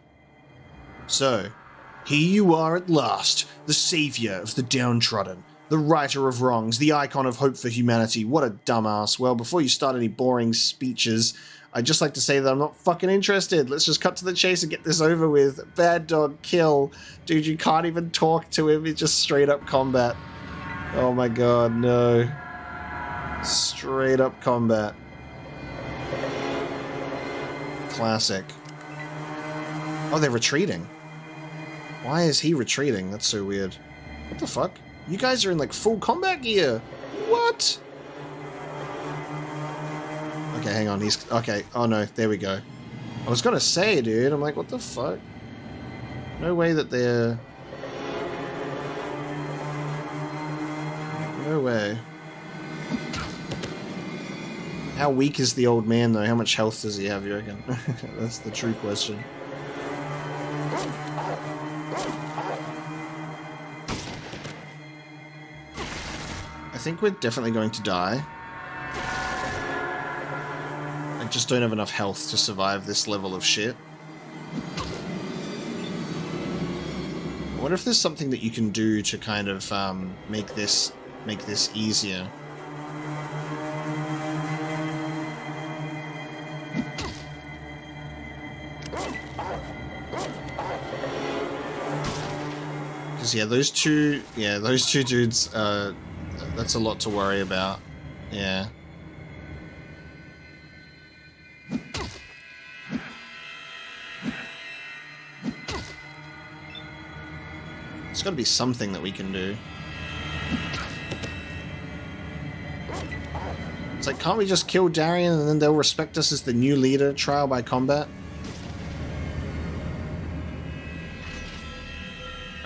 So, here you are at last, the savior of the downtrodden, the righter of wrongs, the icon of hope for humanity. What a dumbass. Well, before you start any boring speeches, I'd just like to say that I'm not fucking interested. Let's just cut to the chase and get this over with. Bad dog, kill. Dude, you can't even talk to him. It's just straight up combat. Oh my god, no. Straight up combat. Classic. Oh, they're retreating. Why is he retreating? That's so weird. What the fuck? You guys are in like full combat gear. What? Okay, hang on. He's okay. Oh no, there we go. I was gonna say, dude. I'm like, what the fuck? No way that they're. No way. How weak is the old man though? How much health does he have, you reckon? That's the true question. I think we're definitely going to die. I just don't have enough health to survive this level of shit. I wonder if there's something that you can do to kind of make this easier. Because yeah, those two dudes. That's a lot to worry about. Yeah. There's got to be something that we can do. It's like, can't we just kill Darion and then they'll respect us as the new leader, trial by combat?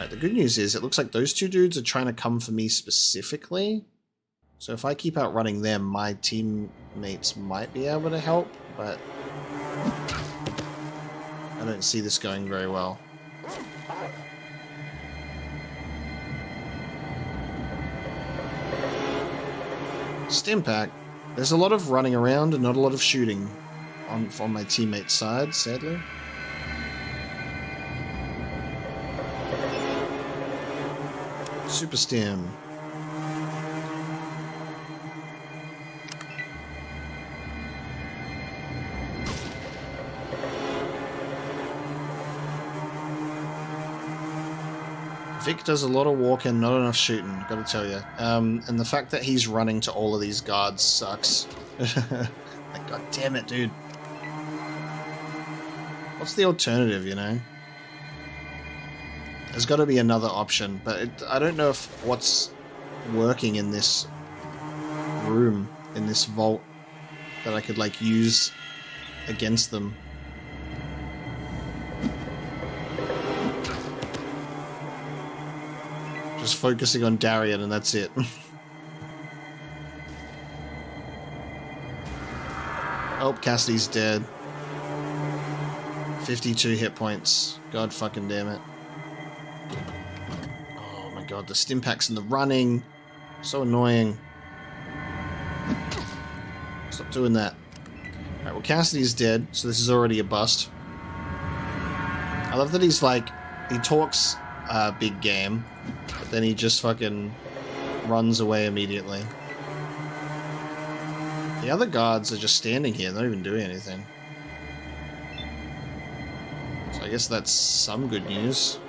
The good news is it looks like those two dudes are trying to come for me specifically. So if I keep outrunning them, my teammates might be able to help, but I don't see this going very well. Stimpack. There's a lot of running around and not a lot of shooting on my teammate's side, sadly. Super stim. Vic does a lot of walking, not enough shooting, gotta tell you. And the fact that he's running to all of these guards sucks. Like, god damn it, dude. What's the alternative, you know? There's got to be another option, but I don't know if what's working in this room, in this vault, that I could, like, use against them. Just focusing on Darion and that's it. Oh, Cassidy's dead. 52 hit points. God fucking damn it. Oh my god, the stimpaks and the running. So annoying. Stop doing that. Alright, well Cassidy's dead, so this is already a bust. I love that he's like, he talks big game, but then he just fucking runs away immediately. The other guards are just standing here, they're not even doing anything. So I guess that's some good news.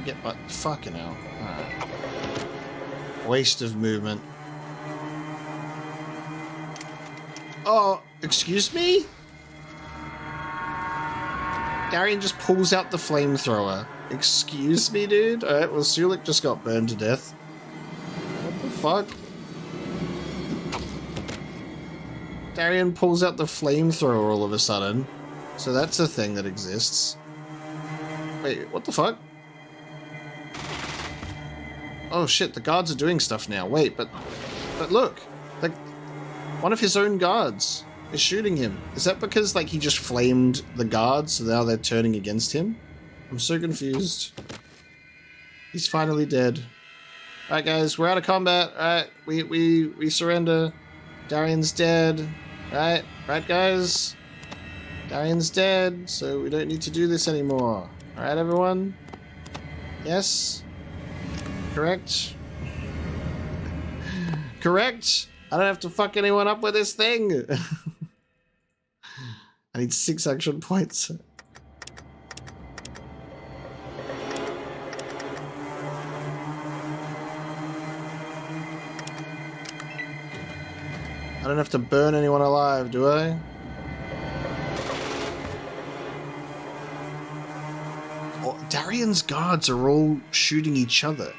Can't get but fucking hell. Alright. Waste of movement. Oh, excuse me? Darion just pulls out the flamethrower. Excuse me, dude? Alright, well, Sulik just got burned to death. What the fuck? Darion pulls out the flamethrower all of a sudden. So that's a thing that exists. Wait, what the fuck? Oh shit, the guards are doing stuff now. Wait, but look. Like, one of his own guards is shooting him. Is that because, like, he just flamed the guards, so now they're turning against him? I'm so confused. He's finally dead. Alright guys, we're out of combat. Alright, we surrender. Darion's dead. Right guys? Darion's dead, so we don't need to do this anymore. Alright everyone? Yes? Correct? Correct? I don't have to fuck anyone up with this thing! I need 6 action points. I don't have to burn anyone alive, do I? Oh, Darion's guards are all shooting each other.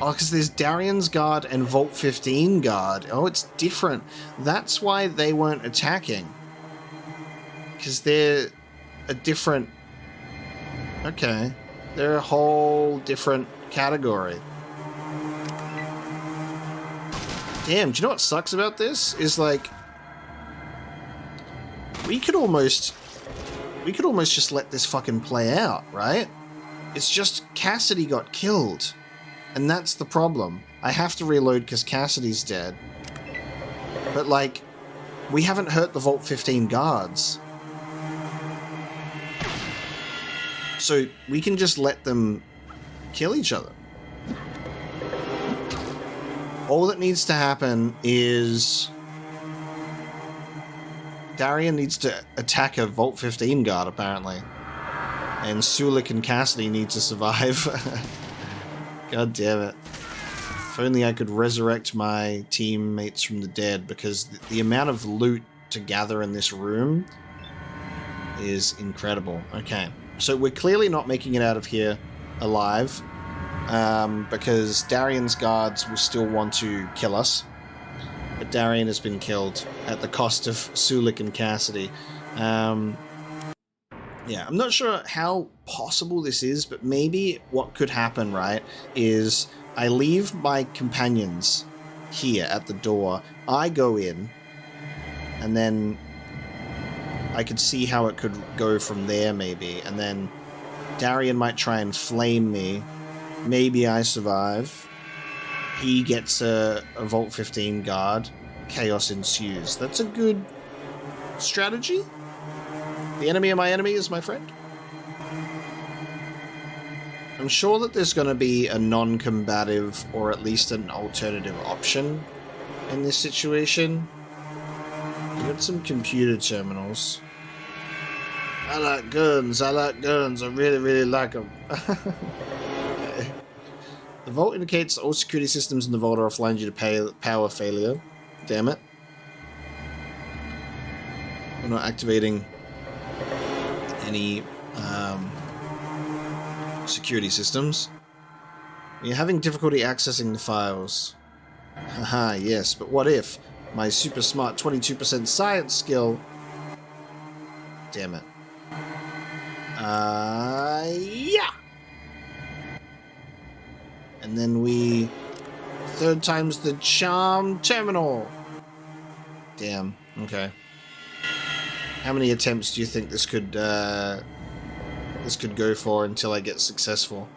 Oh, because there's Darion's guard and Vault 15 guard. Oh, it's different. That's why they weren't attacking. Because they're a different... Okay. They're a whole different category. Damn, do you know what sucks about this? Is like... We could almost just let this fucking play out, right? It's just Cassidy got killed. And that's the problem. I have to reload because Cassidy's dead. But, like, we haven't hurt the Vault 15 guards. So we can just let them kill each other. All that needs to happen is... Darion needs to attack a Vault 15 guard, apparently. And Sulik and Cassidy need to survive. God damn it. If only I could resurrect my teammates from the dead, because the amount of loot to gather in this room is incredible. Okay, so we're clearly not making it out of here alive, because Darion's guards will still want to kill us. But Darion has been killed at the cost of Sulik and Cassidy. Yeah, I'm not sure how possible this is, but maybe what could happen, right, is I leave my companions here at the door, I go in, and then I could see how it could go from there, maybe, and then Darion might try and flame me, maybe I survive, he gets a Vault 15 guard, chaos ensues. That's a good strategy? The enemy of my enemy is my friend. I'm sure that there's going to be a non-combative or at least an alternative option in this situation. I've got some computer terminals. I like guns, I really like them. Okay. The Vault indicates all security systems in the Vault are offline due to power failure. Damn it. We're not activating any security systems. You're having difficulty accessing the files. Haha, yes, but what if my super smart 22% science skill... Damn it. Yeah! And then we... Third time's the charm terminal. Damn, okay. How many attempts do you think this could go for until I get successful?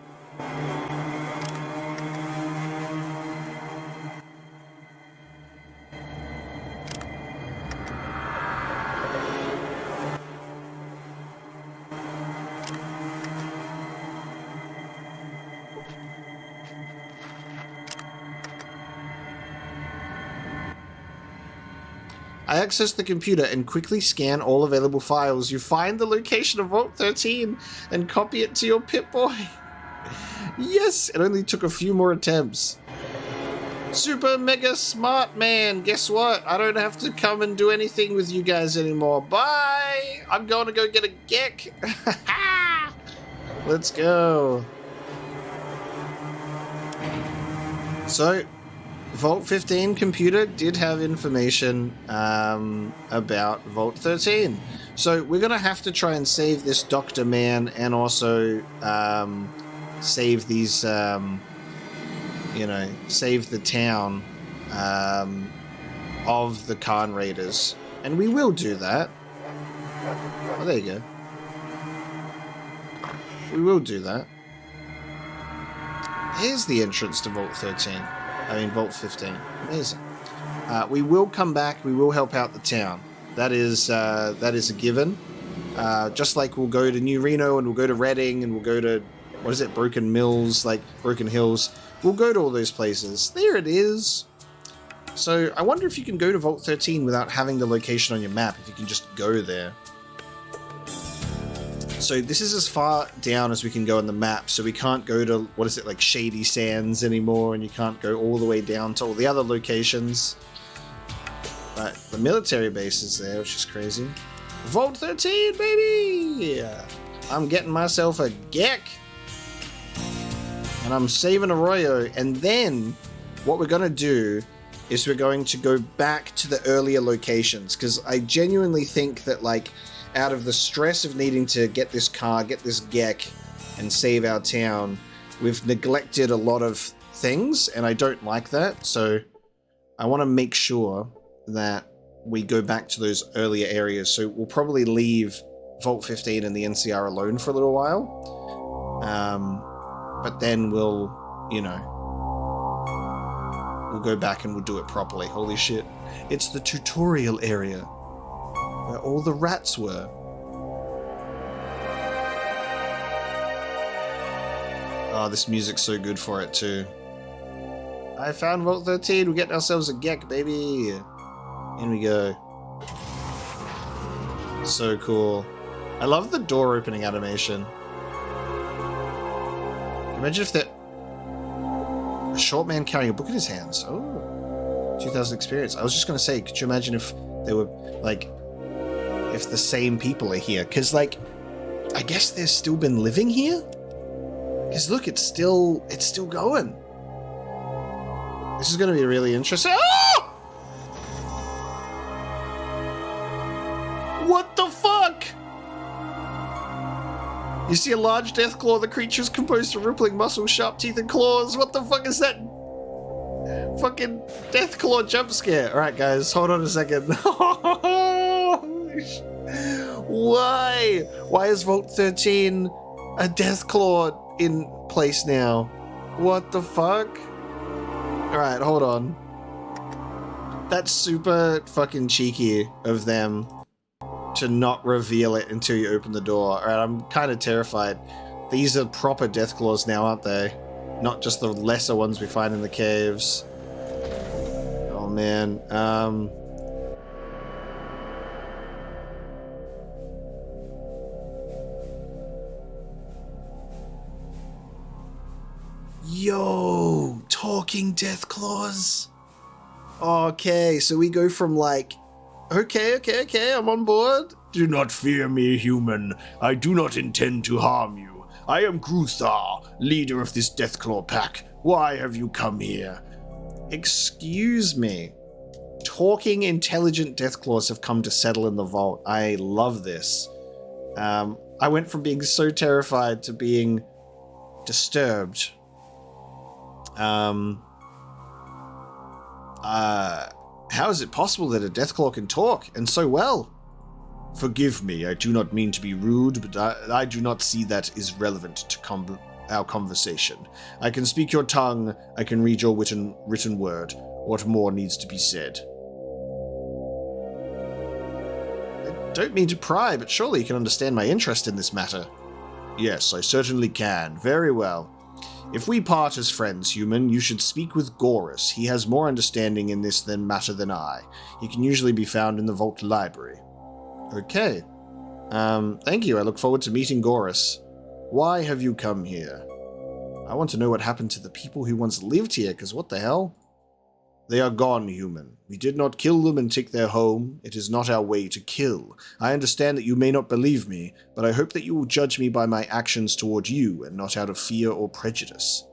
I access the computer and quickly scan all available files. You find the location of Vault 13 and copy it to your Pip-Boy. Yes, it only took a few more attempts. Super mega smart man. Guess what? I don't have to come and do anything with you guys anymore. Bye! I'm going to go get a G.E.C.K. Let's go. So... Vault 15 computer did have information about Vault 13. So we're going to have to try and save this Dr. Man and also save these, save the town of the Khan Raiders. And we will do that. Oh, there you go. We will do that. Here's the entrance to Vault 13. Vault 15. Amazing. We will come back. We will help out the town. That is a given. Just like we'll go to New Reno and we'll go to Reading and we'll go to, Broken Hills. We'll go to all those places. There it is. So I wonder if you can go to Vault 13 without having the location on your map, if you can just go there. So this is as far down as we can go on the map, so we can't go to, Shady Sands anymore, and you can't go all the way down to all the other locations. But the military base is there, which is crazy. Vault 13, baby! I'm getting myself a G.E.C.K. And I'm saving Arroyo, and then what we're going to do is we're going to go back to the earlier locations, because I genuinely think that, out of the stress of needing to get this car, get this G.E.C.K, and save our town, we've neglected a lot of things, and I don't like that, so I want to make sure that we go back to those earlier areas. So we'll probably leave Vault 15 and the NCR alone for a little while, but then we'll go back and we'll do it properly. Holy shit. It's the tutorial area where all the rats were. Oh, this music's so good for it too. I found Vault 13. We're getting ourselves a G.E.C.K, baby. In we go. So cool. I love the door opening animation. Imagine if that short man carrying a book in his hands. Oh, 2,000 experience. I was just going to say, could you imagine if they were if the same people are here? Because I guess they've still been living here. Because look, it's still going. This is going to be really interesting. Oh! What the fuck? You see a large Deathclaw. The creature is composed of rippling muscles, sharp teeth, and claws. What the fuck is that? Fucking Deathclaw jump scare. Alright, guys, hold on a second. Why? Why is Vault 13 a Deathclaw in place now? What the fuck? Alright, hold on. That's super fucking cheeky of them to not reveal it until you open the door. Alright, I'm kind of terrified. These are proper Deathclaws now, aren't they? Not just the lesser ones we find in the caves. Oh man. Yo, talking Deathclaws. Okay, so we go from okay, I'm on board. Do not fear me, human. I do not intend to harm you. I am Gruthar, leader of this Deathclaw pack. Why have you come here? Excuse me. Talking intelligent Deathclaws have come to settle in the vault. I love this. I went from being so terrified to being disturbed. How is it possible that a Deathclaw can talk, and so well? Forgive me, I do not mean to be rude, but I do not see that is relevant to our conversation. I can speak your tongue, I can read your written word. What more needs to be said? I don't mean to pry, but surely you can understand my interest in this matter. Yes, I certainly can. Very well. If we part as friends, human, you should speak with Gorus. He has more understanding in this matter than I. He can usually be found in the Vault Library. Okay. Thank you. I look forward to meeting Gorus. Why have you come here? I want to know what happened to the people who once lived here, because what the hell? They are gone, human. We did not kill them and take their home. It is not our way to kill. I understand that you may not believe me, but I hope that you will judge me by my actions toward you and not out of fear or prejudice.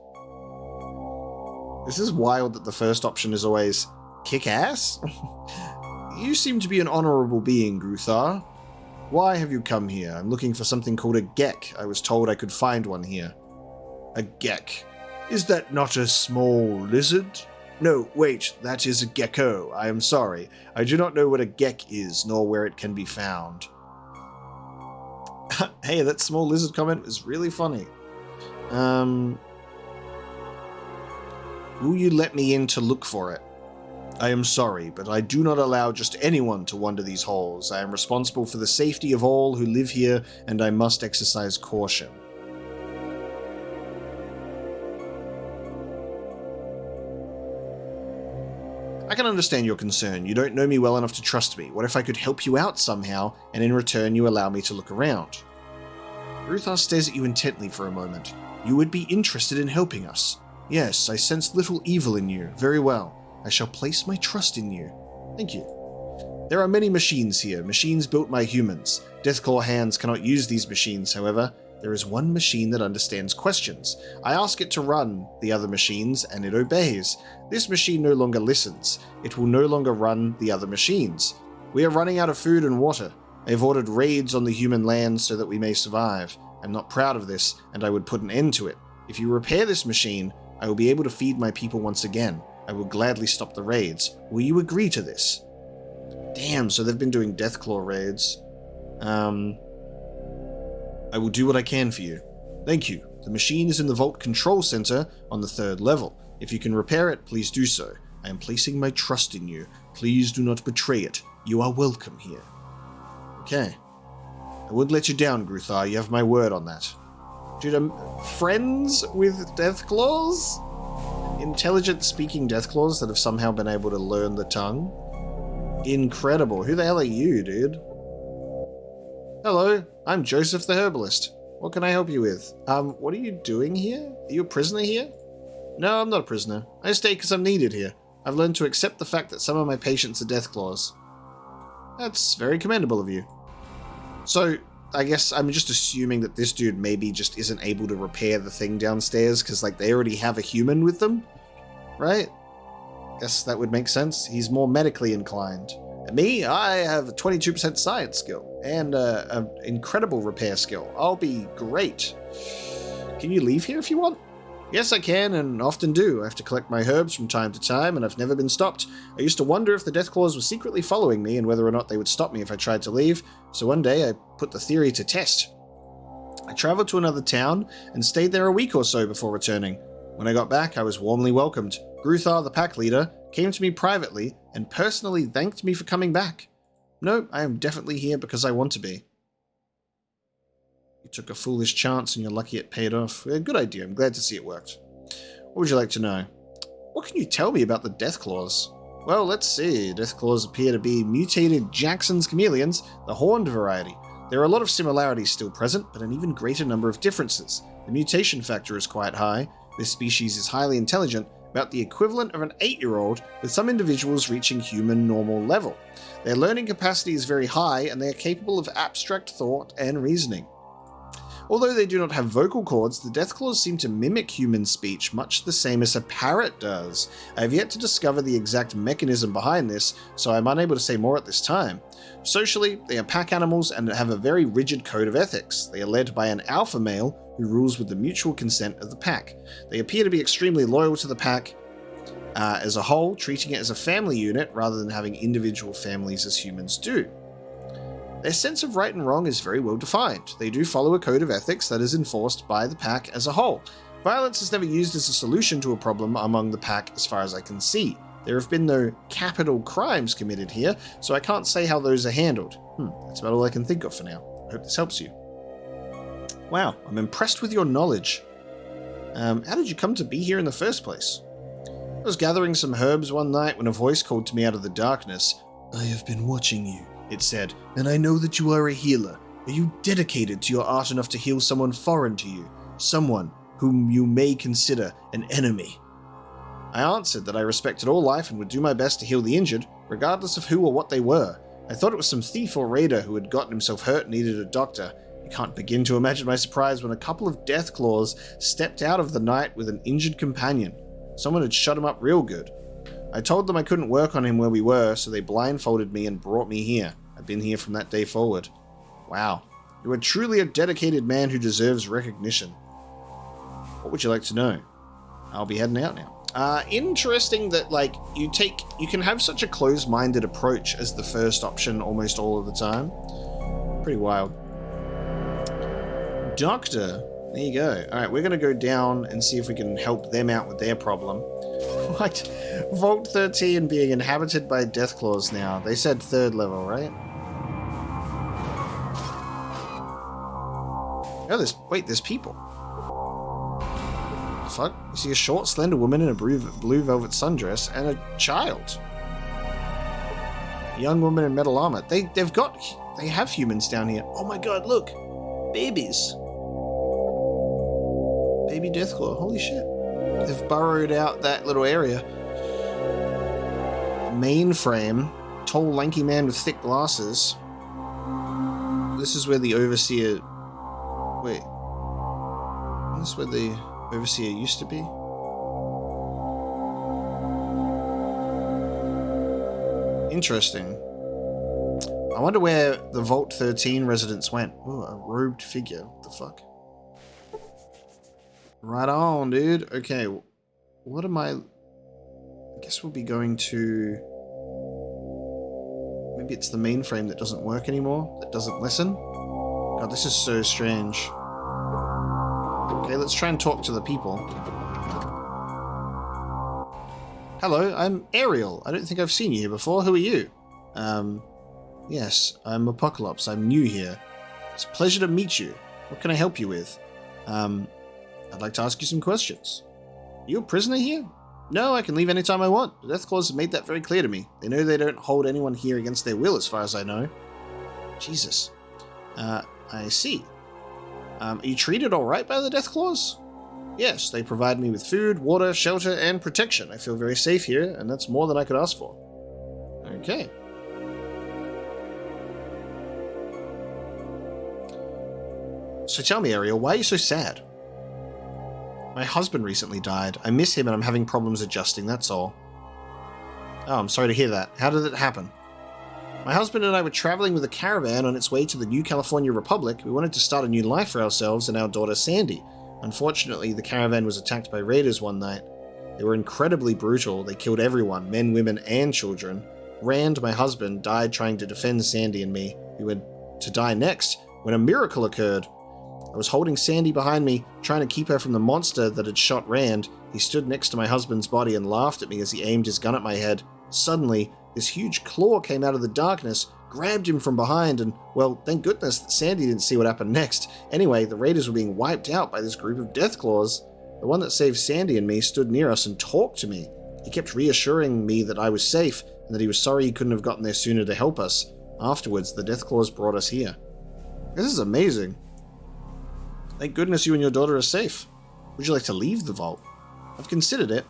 This is wild that the first option is always kick ass? You seem to be an honorable being, Gruthar. Why have you come here? I'm looking for something called a G.E.C.K. I was told I could find one here. A G.E.C.K. Is that not a small lizard? No, wait, that is a gecko. I am sorry. I do not know what a G.E.C.K. is, nor where it can be found. Hey, that small lizard comment is really funny. Will you let me in to look for it? I am sorry, but I do not allow just anyone to wander these halls. I am responsible for the safety of all who live here, and I must exercise caution. I can understand your concern. You don't know me well enough to trust me. What if I could help you out somehow, and in return you allow me to look around? Gruthar stares at you intently for a moment. You would be interested in helping us. Yes, I sense little evil in you. Very well. I shall place my trust in you. Thank you. There are many machines here, machines built by humans. Deathclaw hands cannot use these machines, however. There is one machine that understands questions. I ask it to run the other machines, and it obeys. This machine no longer listens. It will no longer run the other machines. We are running out of food and water. I have ordered raids on the human lands so that we may survive. I'm not proud of this, and I would put an end to it. If you repair this machine, I will be able to feed my people once again. I will gladly stop the raids. Will you agree to this? Damn, so they've been doing Deathclaw raids. I will do what I can for you. Thank you. The machine is in the Vault Control Center on the 3rd level. If you can repair it, please do so. I am placing my trust in you. Please do not betray it. You are welcome here. Okay. I wouldn't let you down, Gruthar. You have my word on that. Dude, I'm friends with Deathclaws? Intelligent speaking Deathclaws that have somehow been able to learn the tongue? Incredible. Who the hell are you, dude? Hello, I'm Joseph the Herbalist. What can I help you with? What are you doing here? Are you a prisoner here? No, I'm not a prisoner. I stay because I'm needed here. I've learned to accept the fact that some of my patients are Deathclaws. That's very commendable of you. So, I guess I'm just assuming that this dude maybe just isn't able to repair the thing downstairs because, like, they already have a human with them? Right? Guess that would make sense. He's more medically inclined. Me, I have a 22% science skill and an incredible repair skill. I'll be great. Can you leave here if you want? Yes, I can, and often do. I have to collect my herbs from time to time, and I've never been stopped. I used to wonder if the Deathclaws were secretly following me and whether or not they would stop me if I tried to leave, so one day I put the theory to test. I traveled to another town and stayed there a week or so before returning. When I got back, I was warmly welcomed. Gruthar, the pack leader, came to me privately and personally thanked me for coming back. No, I am definitely here because I want to be. You took a foolish chance and you're lucky it paid off. Good idea. I'm glad to see it worked. What would you like to know? What can you tell me about the Deathclaws? Well, let's see. Deathclaws appear to be mutated Jackson's chameleons, the horned variety. There are a lot of similarities still present, but an even greater number of differences. The mutation factor is quite high. This species is highly intelligent about the equivalent of an 8-year-old, with some individuals reaching human normal level. Their learning capacity is very high, and they are capable of abstract thought and reasoning. Although they do not have vocal cords, the Deathclaws seem to mimic human speech much the same as a parrot does. I have yet to discover the exact mechanism behind this, so I am unable to say more at this time. Socially, they are pack animals and have a very rigid code of ethics. They are led by an alpha male who rules with the mutual consent of the pack. They appear to be extremely loyal to the pack as a whole, treating it as a family unit rather than having individual families as humans do. Their sense of right and wrong is very well defined. They do follow a code of ethics that is enforced by the pack as a whole. Violence is never used as a solution to a problem among the pack as far as I can see. There have been no capital crimes committed here, so I can't say how those are handled. That's about all I can think of for now. I hope this helps you. Wow, I'm impressed with your knowledge. How did you come to be here in the first place? I was gathering some herbs one night when a voice called to me out of the darkness. I have been watching you, it said, and I know that you are a healer. Are you dedicated to your art enough to heal someone foreign to you? Someone whom you may consider an enemy? I answered that I respected all life and would do my best to heal the injured, regardless of who or what they were. I thought it was some thief or raider who had gotten himself hurt and needed a doctor. You can't begin to imagine my surprise when a couple of Deathclaws stepped out of the night with an injured companion. Someone had shut him up real good. I told them I couldn't work on him where we were, so they blindfolded me and brought me here. I've been here from that day forward. Wow. You are truly a dedicated man who deserves recognition. What would you like to know? I'll be heading out now. Interesting that, like, you can have such a closed-minded approach as the first option almost all of the time. Pretty wild. Doctor. There you go. Alright, we're going to go down and see if we can help them out with their problem. What? Vault 13 being inhabited by Deathclaws now. They said 3rd level, right? Oh, there's people. Fuck? You see a short, slender woman in a blue velvet sundress and a child. A young woman in metal armor. They have humans down here. Oh my god, look! Babies. Baby Deathclaw. Holy shit. They've burrowed out that little area. Mainframe. Tall, lanky man with thick glasses. This is where the overseer... Wait. This is where the overseer used to be? Interesting. I wonder where the Vault 13 residents went. Ooh, a robed figure. What the fuck? Right on, dude. Okay, what am I guess we'll be going to... Maybe it's the mainframe that doesn't work anymore, that doesn't listen. God, this is so strange. Okay, let's try and talk to the people. Hello, I'm Ariel. I don't think I've seen you here before. Who are you? Yes, I'm Apocalypse. I'm new here. It's a pleasure to meet you. What can I help you with? I'd like to ask you some questions. You a prisoner here? No, I can leave anytime I want. The Deathclaws have made that very clear to me. They know they don't hold anyone here against their will, as far as I know. Jesus. I see. Are you treated alright by the Deathclaws? Yes, they provide me with food, water, shelter, and protection. I feel very safe here, and that's more than I could ask for. Okay. So tell me, Ariel, why are you so sad? My husband recently died. I miss him and I'm having problems adjusting, that's all. Oh, I'm sorry to hear that. How did it happen? My husband and I were traveling with a caravan on its way to the New California Republic. We wanted to start a new life for ourselves and our daughter Sandy. Unfortunately, the caravan was attacked by raiders one night. They were incredibly brutal. They killed everyone, men, women, and children. Rand, my husband, died trying to defend Sandy and me. We were to die next when a miracle occurred. I was holding Sandy behind me, trying to keep her from the monster that had shot Rand. He stood next to my husband's body and laughed at me as he aimed his gun at my head. Suddenly, this huge claw came out of the darkness, grabbed him from behind, and, well, thank goodness that Sandy didn't see what happened next. Anyway, the raiders were being wiped out by this group of Deathclaws. The one that saved Sandy and me stood near us and talked to me. He kept reassuring me that I was safe, and that he was sorry he couldn't have gotten there sooner to help us. Afterwards, the Deathclaws brought us here. This is amazing. Thank goodness you and your daughter are safe. Would you like to leave the vault? I've considered it.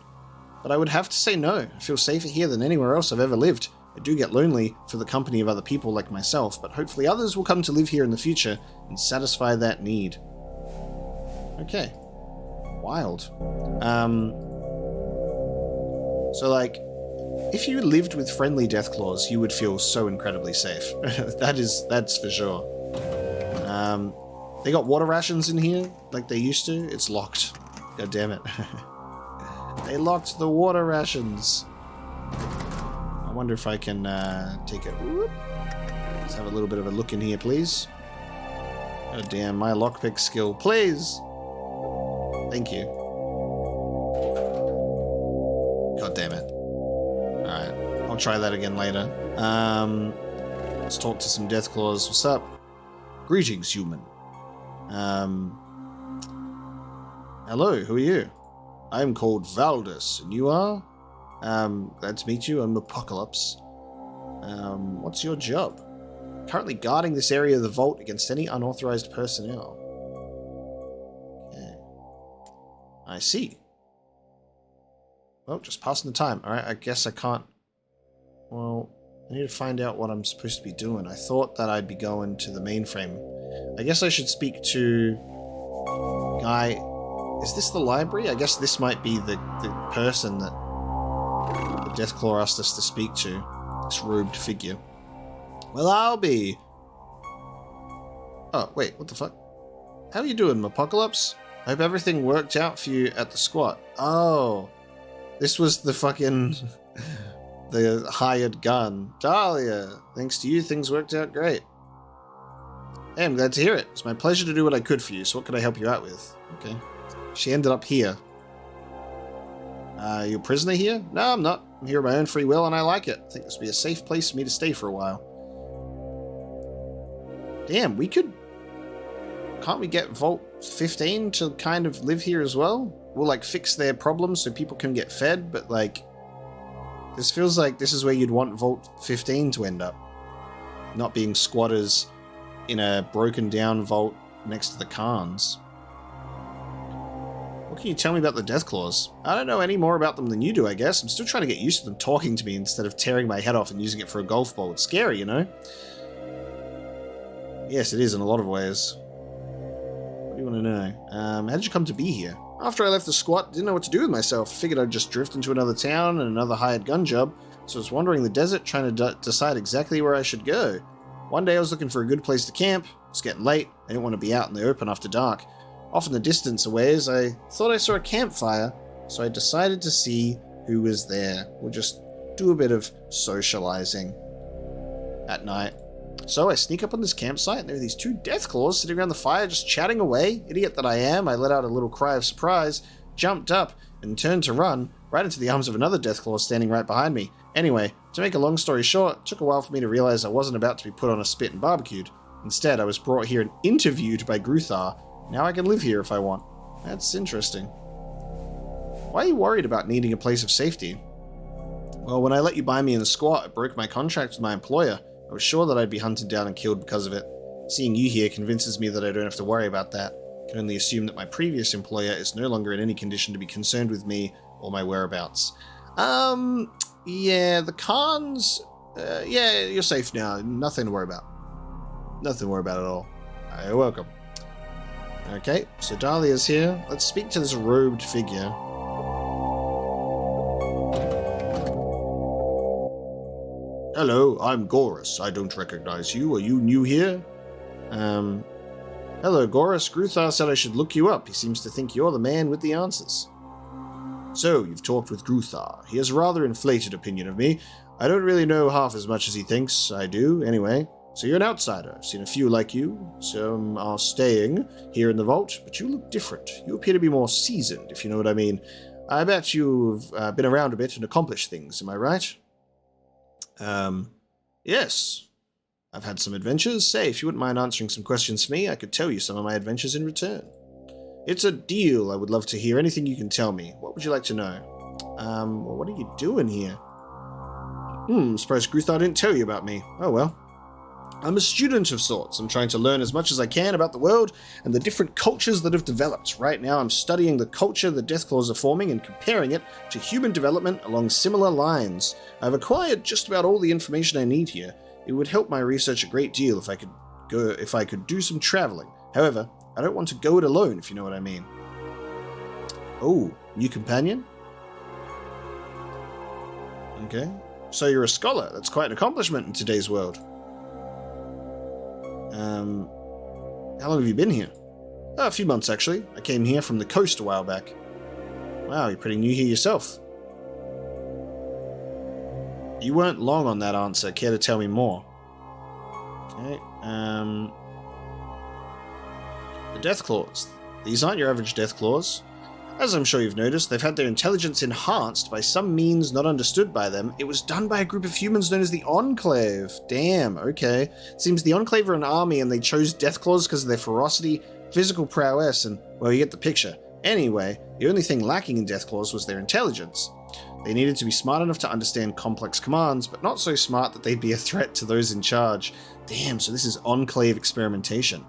but I would have to say no. I feel safer here than anywhere else I've ever lived. I do get lonely for the company of other people like myself, but hopefully others will come to live here in the future and satisfy that need. Okay. Wild. So, like, if you lived with friendly Deathclaws, you would feel so incredibly safe. That's for sure. They got water rations in here, like they used to. It's locked. God damn it. They locked the water rations. I wonder if I can take it. Let's have a little bit of a look in here, please. God damn, my lockpick skill. Please! Thank you. God damn it. Alright, I'll try that again later. Let's talk to some Deathclaws. What's up? Greetings, human. Hello, who are you? I am called Valdus, and you are? Glad to meet you. I'm Apocalypse. What's your job? Currently guarding this area of the vault against any unauthorized personnel. Okay. I see. Well, just passing the time. Alright, I guess I can't... Well, I need to find out what I'm supposed to be doing. I thought that I'd be going to the mainframe. I guess I should speak to... Guy... Is this the library? I guess this might be the person that the Deathclaw asked us to speak to. This robed figure. Well, I'll be... Oh, wait, what the fuck? How are you doing, Apocalypse? I hope everything worked out for you at the squat. Oh... This was the fucking... the hired gun. Dahlia, thanks to you, things worked out great. Hey, I'm glad to hear it. It's my pleasure to do what I could for you, so what could I help you out with? Okay. She ended up here. You a prisoner here? No, I'm not. I'm here of my own free will, and I like it. I think this would be a safe place for me to stay for a while. Damn, we could... Can't we get Vault 15 to kind of live here as well? We'll, like, fix their problems so people can get fed, but, like... This feels like this is where you'd want Vault 15 to end up. Not being squatters in a broken-down vault next to the Khans. What can you tell me about the Deathclaws? I don't know any more about them than you do, I guess. I'm still trying to get used to them talking to me instead of tearing my head off and using it for a golf ball. It's scary, you know? Yes, it is in a lot of ways. What do you want to know? How did you come to be here? After I left the squat, didn't know what to do with myself. Figured I'd just drift into another town and another hired gun job, so I was wandering the desert trying to decide exactly where I should go. One day I was looking for a good place to camp. It was getting late. I didn't want to be out in the open after dark. Off in the distance a ways, I thought I saw a campfire, so I decided to see who was there. We'll just do a bit of socializing at night. So I sneak up on this campsite, and there are these two Deathclaws sitting around the fire just chatting away. Idiot that I am, I let out a little cry of surprise, jumped up, and turned to run, right into the arms of another Deathclaw standing right behind me. Anyway, to make a long story short, it took a while for me to realize I wasn't about to be put on a spit and barbecued. Instead, I was brought here and interviewed by Gruthar. Now I can live here if I want. That's interesting. Why are you worried about needing a place of safety? Well, when I let you buy me in the squat, I broke my contract with my employer. I was sure that I'd be hunted down and killed because of it. Seeing you here convinces me that I don't have to worry about that. I can only assume that my previous employer is no longer in any condition to be concerned with me or my whereabouts. Yeah, the Khans... yeah, you're safe now. Nothing to worry about. Nothing to worry about at all. You're welcome. Okay, so Dahlia's here. Let's speak to this robed figure. Hello, I'm Gorus. I don't recognize you. Are you new here? Hello, Gorus. Gruthar said I should look you up. He seems to think you're the man with the answers. So, you've talked with Gruthar. He has a rather inflated opinion of me. I don't really know half as much as he thinks I do, anyway. So you're an outsider. I've seen a few like you. Some are staying here in the vault, but you look different. You appear to be more seasoned, if you know what I mean. I bet you've been around a bit and accomplished things, am I right? Yes. I've had some adventures. Say, if you wouldn't mind answering some questions for me, I could tell you some of my adventures in return. It's a deal. I would love to hear anything you can tell me. What would you like to know? Well, what are you doing here? Surprised Gruthar didn't tell you about me. Oh well. I'm a student of sorts. I'm trying to learn as much as I can about the world and the different cultures that have developed. Right now, I'm studying the culture the Deathclaws are forming and comparing it to human development along similar lines. I've acquired just about all the information I need here. It would help my research a great deal if I could do some traveling. However, I don't want to go it alone, if you know what I mean. Oh, new companion? Okay. So you're a scholar. That's quite an accomplishment in today's world. How long have you been here? Oh, a few months, actually. I came here from the coast a while back. Wow, you're pretty new here yourself. You weren't long on that answer. Care to tell me more? Okay, the Deathclaws. These aren't your average Deathclaws. As I'm sure you've noticed, they've had their intelligence enhanced by some means not understood by them. It was done by a group of humans known as the Enclave. Damn, okay. Seems the Enclave are an army and they chose Deathclaws because of their ferocity, physical prowess, and, well, you get the picture. Anyway, the only thing lacking in Deathclaws was their intelligence. They needed to be smart enough to understand complex commands, but not so smart that they'd be a threat to those in charge. Damn, so this is Enclave experimentation.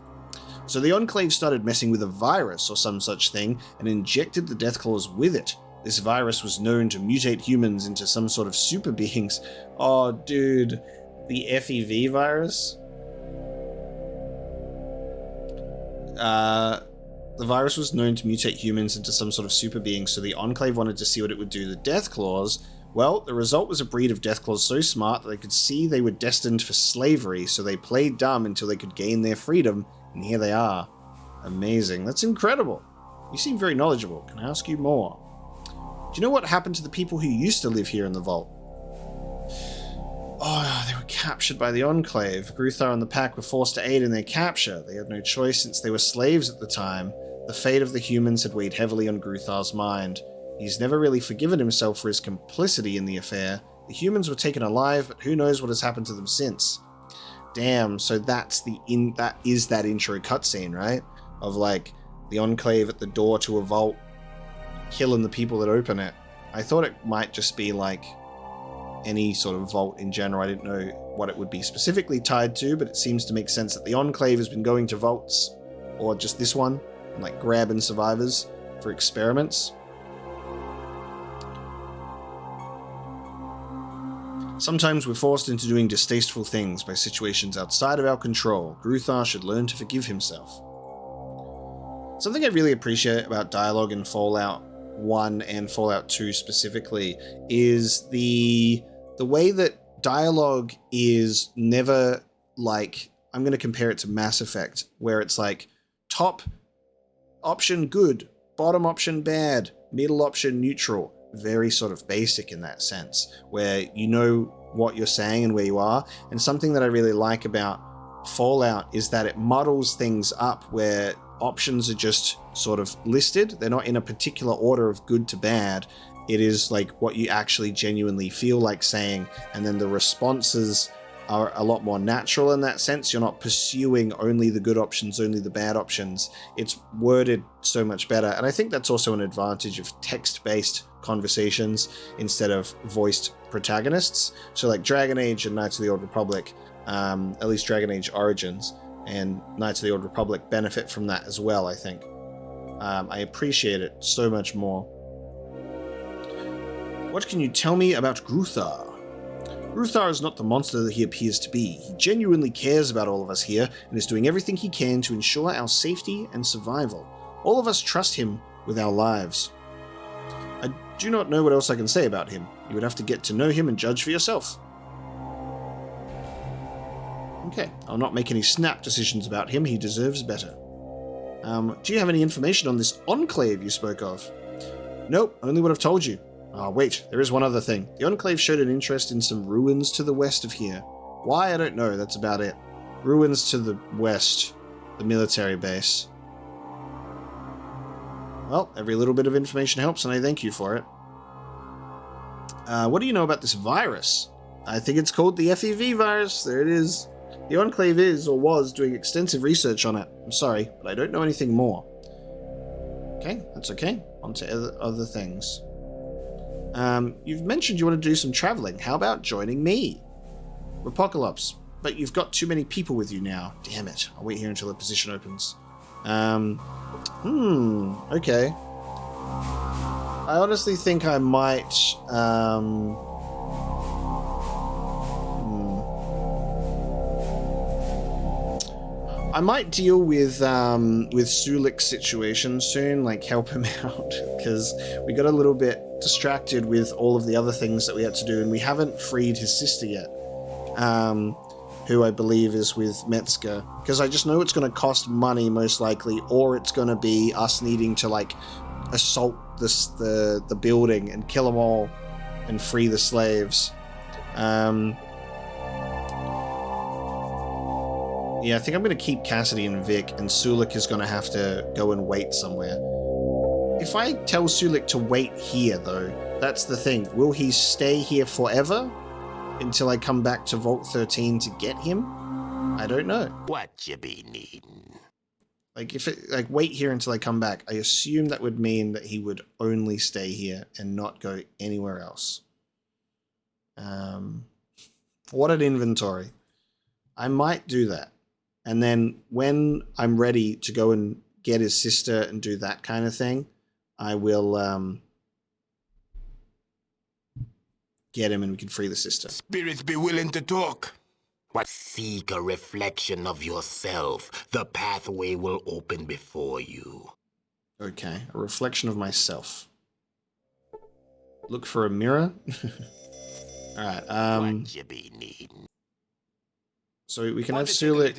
So the Enclave started messing with a virus or some such thing and injected the Deathclaws with it. This virus was known to mutate humans into some sort of super beings. Oh, dude. The FEV virus? The virus was known to mutate humans into some sort of super being, so the Enclave wanted to see what it would do to the Deathclaws. Well, the result was a breed of Deathclaws so smart that they could see they were destined for slavery, so they played dumb until they could gain their freedom. And here they are. Amazing. That's incredible. You seem very knowledgeable. Can I ask you more? Do you know what happened to the people who used to live here in the vault? Oh, they were captured by the Enclave. Gruthar and the pack were forced to aid in their capture. They had no choice since they were slaves at the time. The fate of the humans had weighed heavily on Gruthar's mind. He's never really forgiven himself for his complicity in the affair. The humans were taken alive, but who knows what has happened to them since. Damn, so that is that intro cutscene, right? Of like the Enclave at the door to a vault, killing the people that open it. I thought it might just be like any sort of vault in general. I didn't know what it would be specifically tied to, but it seems to make sense that the Enclave has been going to vaults, or just this one, and like grabbing survivors for experiments. Sometimes we're forced into doing distasteful things by situations outside of our control. Gruthar should learn to forgive himself. Something I really appreciate about dialogue in Fallout 1 and Fallout 2 specifically is the way that dialogue is never like, I'm going to compare it to Mass Effect, where it's like top option good, bottom option bad, middle option neutral. Very sort of basic in that sense, where you know what you're saying and where you are. And something that I really like about Fallout is that it muddles things up, where options are just sort of listed. They're not in a particular order of good to bad. It is like what you actually genuinely feel like saying, and then the responses are a lot more natural in that sense. You're not pursuing only the good options, only the bad options. It's worded so much better. And I think that's also an advantage of text-based conversations instead of voiced protagonists. So like Dragon Age and Knights of the Old Republic, at least Dragon Age Origins and Knights of the Old Republic benefit from that as well, I think. I appreciate it so much more. What can you tell me about Gruthar? Gruthar is not the monster that he appears to be. He genuinely cares about all of us here and is doing everything he can to ensure our safety and survival. All of us trust him with our lives. I do not know what else I can say about him. You would have to get to know him and judge for yourself. Okay, I'll not make any snap decisions about him. He deserves better. Do you have any information on this Enclave you spoke of? Nope, only what I've told you. Ah, wait, there is one other thing. The Enclave showed an interest in some ruins to the west of here. Why, I don't know, that's about it. Ruins to the west. The military base. Well, every little bit of information helps, and I thank you for it. What do you know about this virus? I think it's called the FEV virus. There it is. The Enclave is, or was, doing extensive research on it. I'm sorry, but I don't know anything more. Okay, that's okay. On to other things. You've mentioned you want to do some traveling. How about joining me? Apocalypse. but you've got too many people with you now. Damn it. I'll wait here until the position opens. Okay. I honestly think I might, I might deal with Sulik's situation soon, like help him out, because we got a little bit distracted with all of the other things that we had to do, and we haven't freed his sister yet, who I believe is with Metzger, because I just know it's going to cost money most likely, or it's going to be us needing to like assault the building and kill them all and free the slaves. Yeah, I think I'm going to keep Cassidy and Vic, and Sulik is going to have to go and wait somewhere. If I tell Sulik to wait here, though, that's the thing. Will he stay here forever until I come back to Vault 13 to get him? I don't know. What you be needing? Like, if it, like, wait here until I come back, I assume that would mean that he would only stay here and not go anywhere else. What an inventory. I might do that. And then when I'm ready to go and get his sister and do that kind of thing, I will get him and we can free the sister. Spirits be willing to talk. What? Seek a reflection of yourself. The pathway will open before you. Okay, a reflection of myself. Look for a mirror. Alright, What you be needing? so we can have Sulik.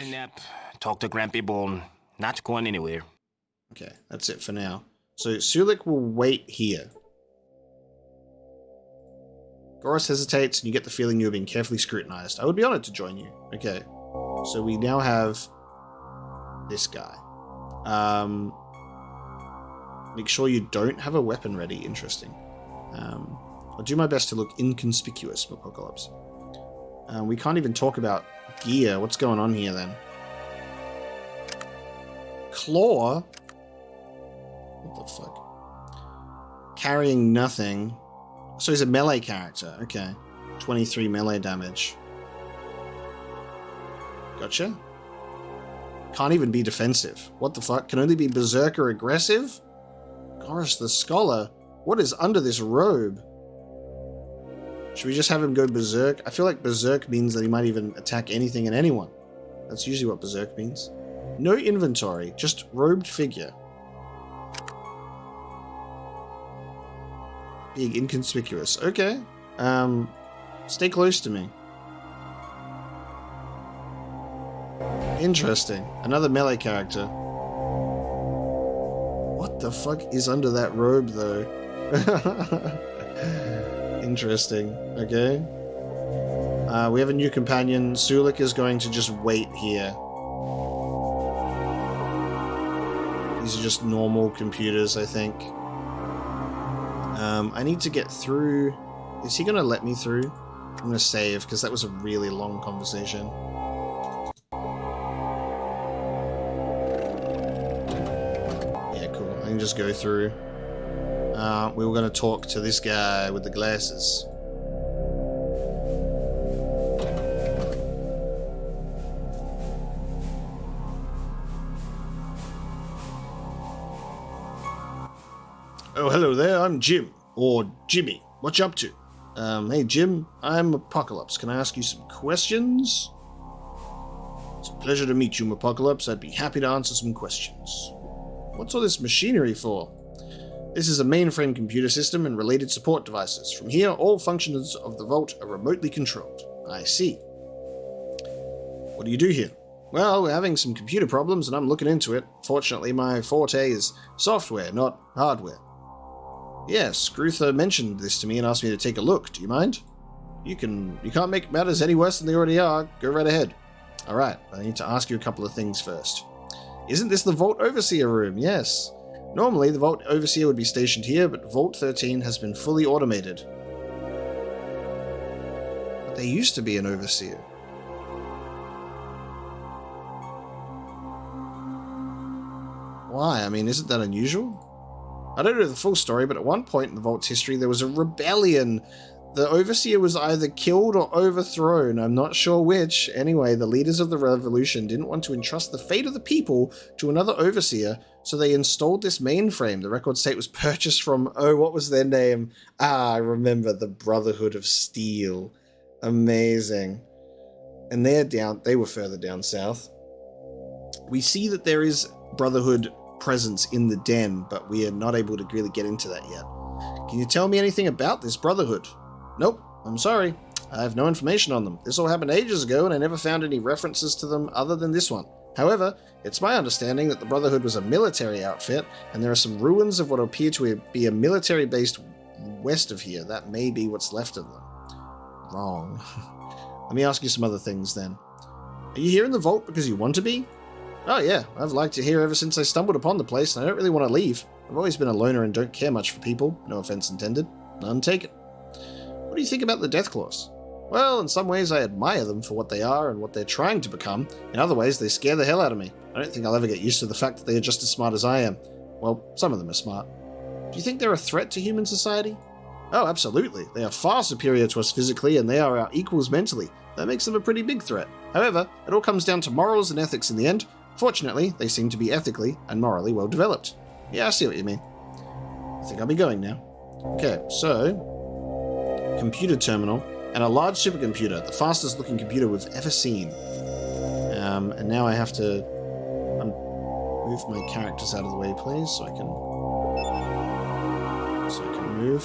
Talk to Grampy Bone. Not going anywhere. Okay, that's it for now. So Sulik will wait here. Goros hesitates, and you get the feeling you're being carefully scrutinized. I would be honored to join you. Okay, so we now have this guy. Make sure you don't have a weapon ready. Interesting. I'll do my best to look inconspicuous, Apocalypse. We can't even talk about gear. What's going on here, then? Claw? What the fuck? Carrying nothing. So he's a melee character. Okay. 23 melee damage. Gotcha. Can't even be defensive. What the fuck? Can only be berserker aggressive? Gosh, the scholar. What is under this robe? Should we just have him go berserk? I feel like berserk means that he might even attack anything and anyone. That's usually what berserk means. No inventory, just robed figure. Being inconspicuous. Okay. Stay close to me. Interesting. Another melee character. What the fuck is under that robe, though? Interesting. Okay. We have a new companion. Sulik is going to just wait here. These are just normal computers, I think. I need to get through. Is he going to let me through? I'm going to save, because that was a really long conversation. Yeah, cool. I can just go through. We were going to talk to this guy with the glasses. Oh, hello there, I'm Jim. Or Jimmy. What you up to? Hey Jim, I'm Apocalypse. Can I ask you some questions? It's a pleasure to meet you, Apocalypse. I'd be happy to answer some questions. What's all this machinery for? This is a mainframe computer system and related support devices. From here, all functions of the vault are remotely controlled. I see. What do you do here? Well, we're having some computer problems and I'm looking into it. Fortunately, my forte is software, not hardware. Yes, Gruther mentioned this to me and asked me to take a look. Do you mind? You can't make matters any worse than they already are. Go right ahead. Alright, I need to ask you a couple of things first. Isn't this the Vault Overseer room? Yes. Normally, the Vault Overseer would be stationed here, but Vault 13 has been fully automated. But there used to be an Overseer. Why? I mean, isn't that unusual? I don't know the full story, but at one point in the Vault's history, there was a rebellion The overseer was either killed or overthrown. I'm not sure which. Anyway, the leaders of the revolution didn't want to entrust the fate of the people to another overseer, so they installed this mainframe. The record state was purchased from, oh, what was their name? I remember, the Brotherhood of Steel. Amazing. And they were further down south. We see that there is Brotherhood presence in the den, but we are not able to really get into that yet. Can you tell me anything about this Brotherhood? Nope, I'm sorry. I have no information on them. This all happened ages ago, and I never found any references to them other than this one. However, it's my understanding that the Brotherhood was a military outfit, and there are some ruins of what appear to be a military base west of here. That may be what's left of them. Wrong. Let me ask you some other things then. Are you here in the vault because you want to be? Oh yeah, I've liked it here ever since I stumbled upon the place, and I don't really want to leave. I've always been a loner and don't care much for people. No offense intended. None taken. What do you think about the Deathclaws? Well, in some ways I admire them for what they are and what they're trying to become. In other ways, they scare the hell out of me. I don't think I'll ever get used to the fact that they are just as smart as I am. Well, some of them are smart. Do you think they're a threat to human society? Oh, absolutely. They are far superior to us physically, and they are our equals mentally. That makes them a pretty big threat. However, it all comes down to morals and ethics in the end. Fortunately, they seem to be ethically and morally well developed. Yeah, I see what you mean. I think I'll be going now. Okay, so computer terminal and a large supercomputer, the fastest looking computer we've ever seen. And now I have to move my characters out of the way, please, so I can move.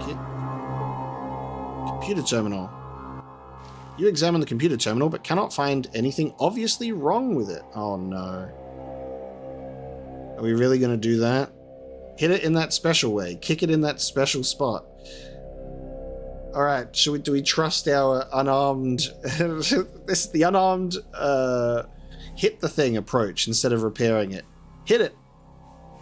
Okay. Computer terminal. You examine the computer terminal, but cannot find anything obviously wrong with it. Oh no. Are we really going to do that? Hit it in that special way. Kick it in that special spot. Alright, do we trust our unarmed... this is the unarmed hit the thing approach instead of repairing it. Hit it.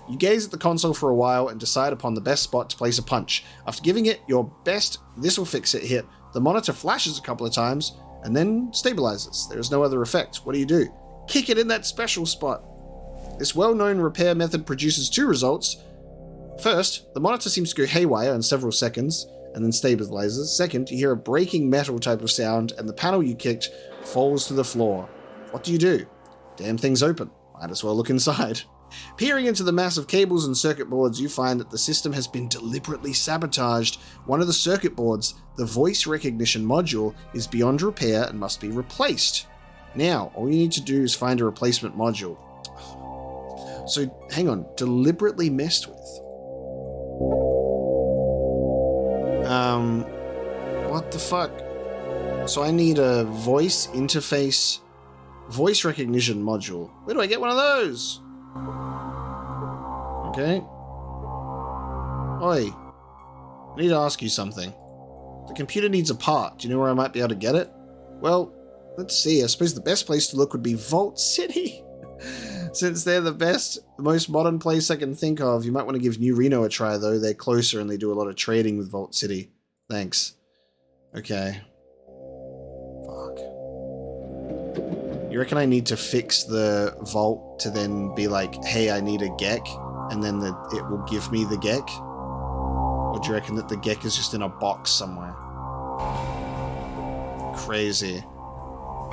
You gaze at the console for a while and decide upon the best spot to place a punch. After giving it your best this-will-fix-it hit, the monitor flashes a couple of times and then stabilizes. There is no other effect. What do? Kick it in that special spot. This well-known repair method produces two results. First, the monitor seems to go haywire in several seconds and then stabilizes. Second, you hear a breaking metal type of sound and the panel you kicked falls to the floor. What do? Damn thing's open. Might as well look inside. Peering into the mass of cables and circuit boards, you find that the system has been deliberately sabotaged. One of the circuit boards, the voice recognition module, is beyond repair and must be replaced. Now, all you need to do is find a replacement module. So, hang on, deliberately messed with. What the fuck? So I need a voice interface, voice recognition module. Where do I get one of those? Okay. Oi. I need to ask you something. The computer needs a part. Do you know where I might be able to get it? Well, let's see. I suppose the best place to look would be Vault City. Since they're the most modern place I can think of. You might want to give New Reno a try, though. They're closer and they do a lot of trading with Vault City. Thanks. Okay. Fuck. You reckon I need to fix the vault to then be like, hey, I need a G.E.C.K, and then it will give me the G.E.C.K? Or do you reckon that the G.E.C K is just in a box somewhere? Crazy.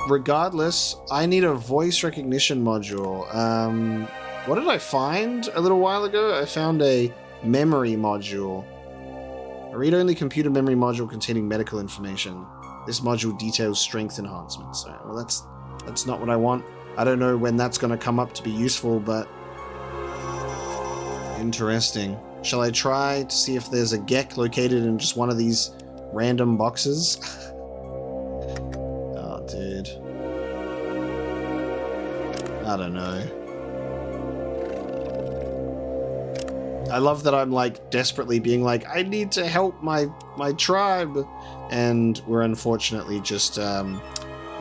Regardless, I need a voice recognition module. What did I find a little while ago? I found a memory module. A read-only computer memory module containing medical information. This module details strength enhancements. Right, well, that's not what I want. I don't know when that's going to come up to be useful, but interesting. Shall I try to see if there's a G.E.C K located in just one of these random boxes? Oh, dude. I don't know. I love that I'm like desperately being like, I need to help my tribe, and we're unfortunately just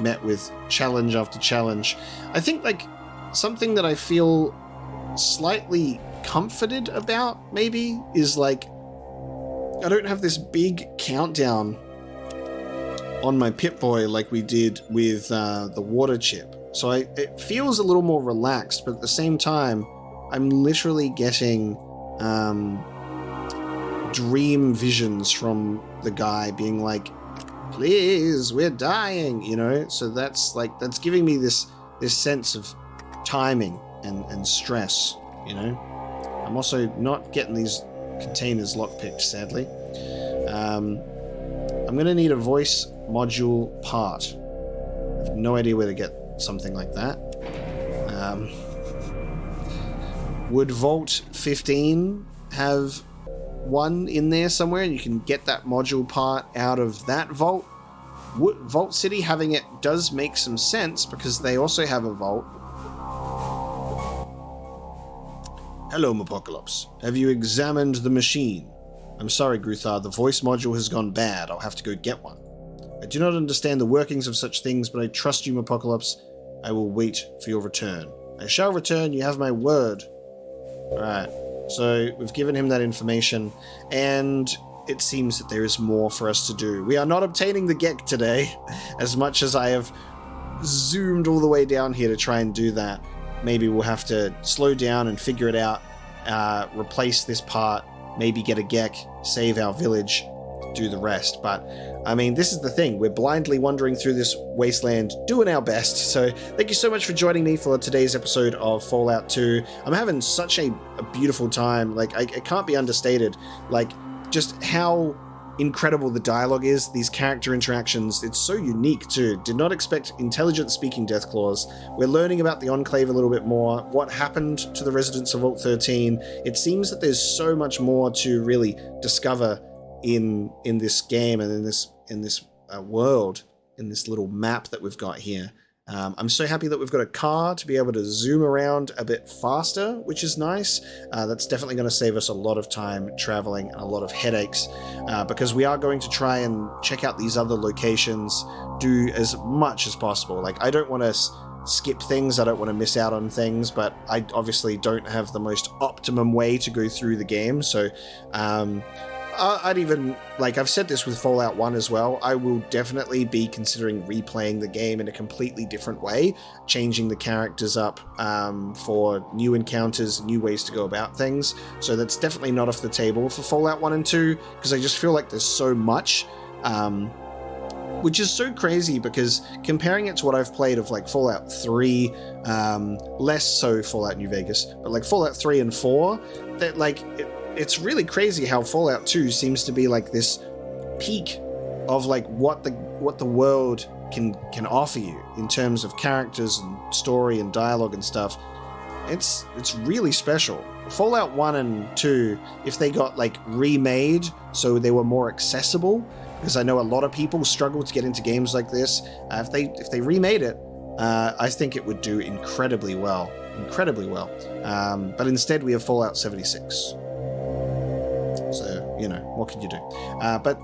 met with challenge after challenge. I think like something that I feel slightly comforted about maybe is like I don't have this big countdown on my Pip-Boy like we did with the water chip. So it feels a little more relaxed, but at the same time, I'm literally getting dream visions from the guy being like, please, we're dying, you know? So that's giving me this sense of timing and stress, you know? I'm also not getting these containers lockpicked, sadly. I'm going to need a voice module part. I have no idea where to get something like that. Would Vault 15 have one in there somewhere and you can get that module part out of that vault? Vault City having it does make some sense because they also have a vault. Hello, Apocalypse. Have you examined the machine? I'm sorry, Gruthar, the voice module has gone bad. I'll have to go get one. I do not understand the workings of such things, but I trust you, Apocalypse. I will wait for your return. I shall return, you have my word. Alright, so we've given him that information, and it seems that there is more for us to do. We are not obtaining the G.E.C.K today, as much as I have zoomed all the way down here to try and do that. Maybe we'll have to slow down and figure it out, replace this part, maybe get a G.E.C.K, save our village, do the rest. But, I mean, this is the thing. We're blindly wandering through this wasteland, doing our best. So, thank you so much for joining me for today's episode of Fallout 2. I'm having such a beautiful time. Like, it can't be understated. Like, just how incredible the dialogue is, these character interactions. It's so unique, too. Did not expect intelligent speaking Deathclaws. We're learning about the Enclave a little bit more, what happened to the residents of Vault 13. It seems that there's so much more to really discover in this game and in this world, in this little map that we've got here. I'm so happy that we've got a car to be able to zoom around a bit faster, which is nice. That's definitely going to save us a lot of time traveling and a lot of headaches, because we are going to try and check out these other locations, do as much as possible. Like, I don't want to skip things, I don't want to miss out on things, but I obviously don't have the most optimum way to go through the game, so I'd even, like, I've said this with Fallout 1 as well, I will definitely be considering replaying the game in a completely different way, changing the characters up for new encounters, new ways to go about things. So that's definitely not off the table for Fallout 1 and 2, because I just feel like there's so much, which is so crazy because comparing it to what I've played of like Fallout 3, less so Fallout New Vegas, but like Fallout 3 and 4, that like, it's really crazy how Fallout 2 seems to be like this peak of like what the world can offer you in terms of characters and story and dialogue and stuff. It's really special. Fallout 1 and 2, if they got like remade so they were more accessible, because I know a lot of people struggle to get into games like this, if they remade it, I think it would do incredibly well. But instead we have Fallout 76. So, you know, what can you do? But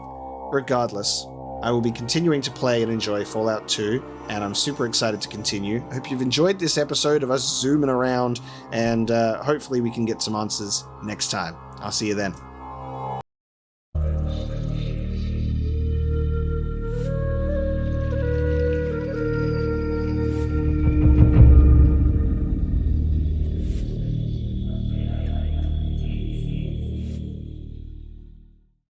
regardless, I will be continuing to play and enjoy Fallout 2, and I'm super excited to continue. I hope you've enjoyed this episode of us zooming around, and hopefully we can get some answers next time. I'll see you then.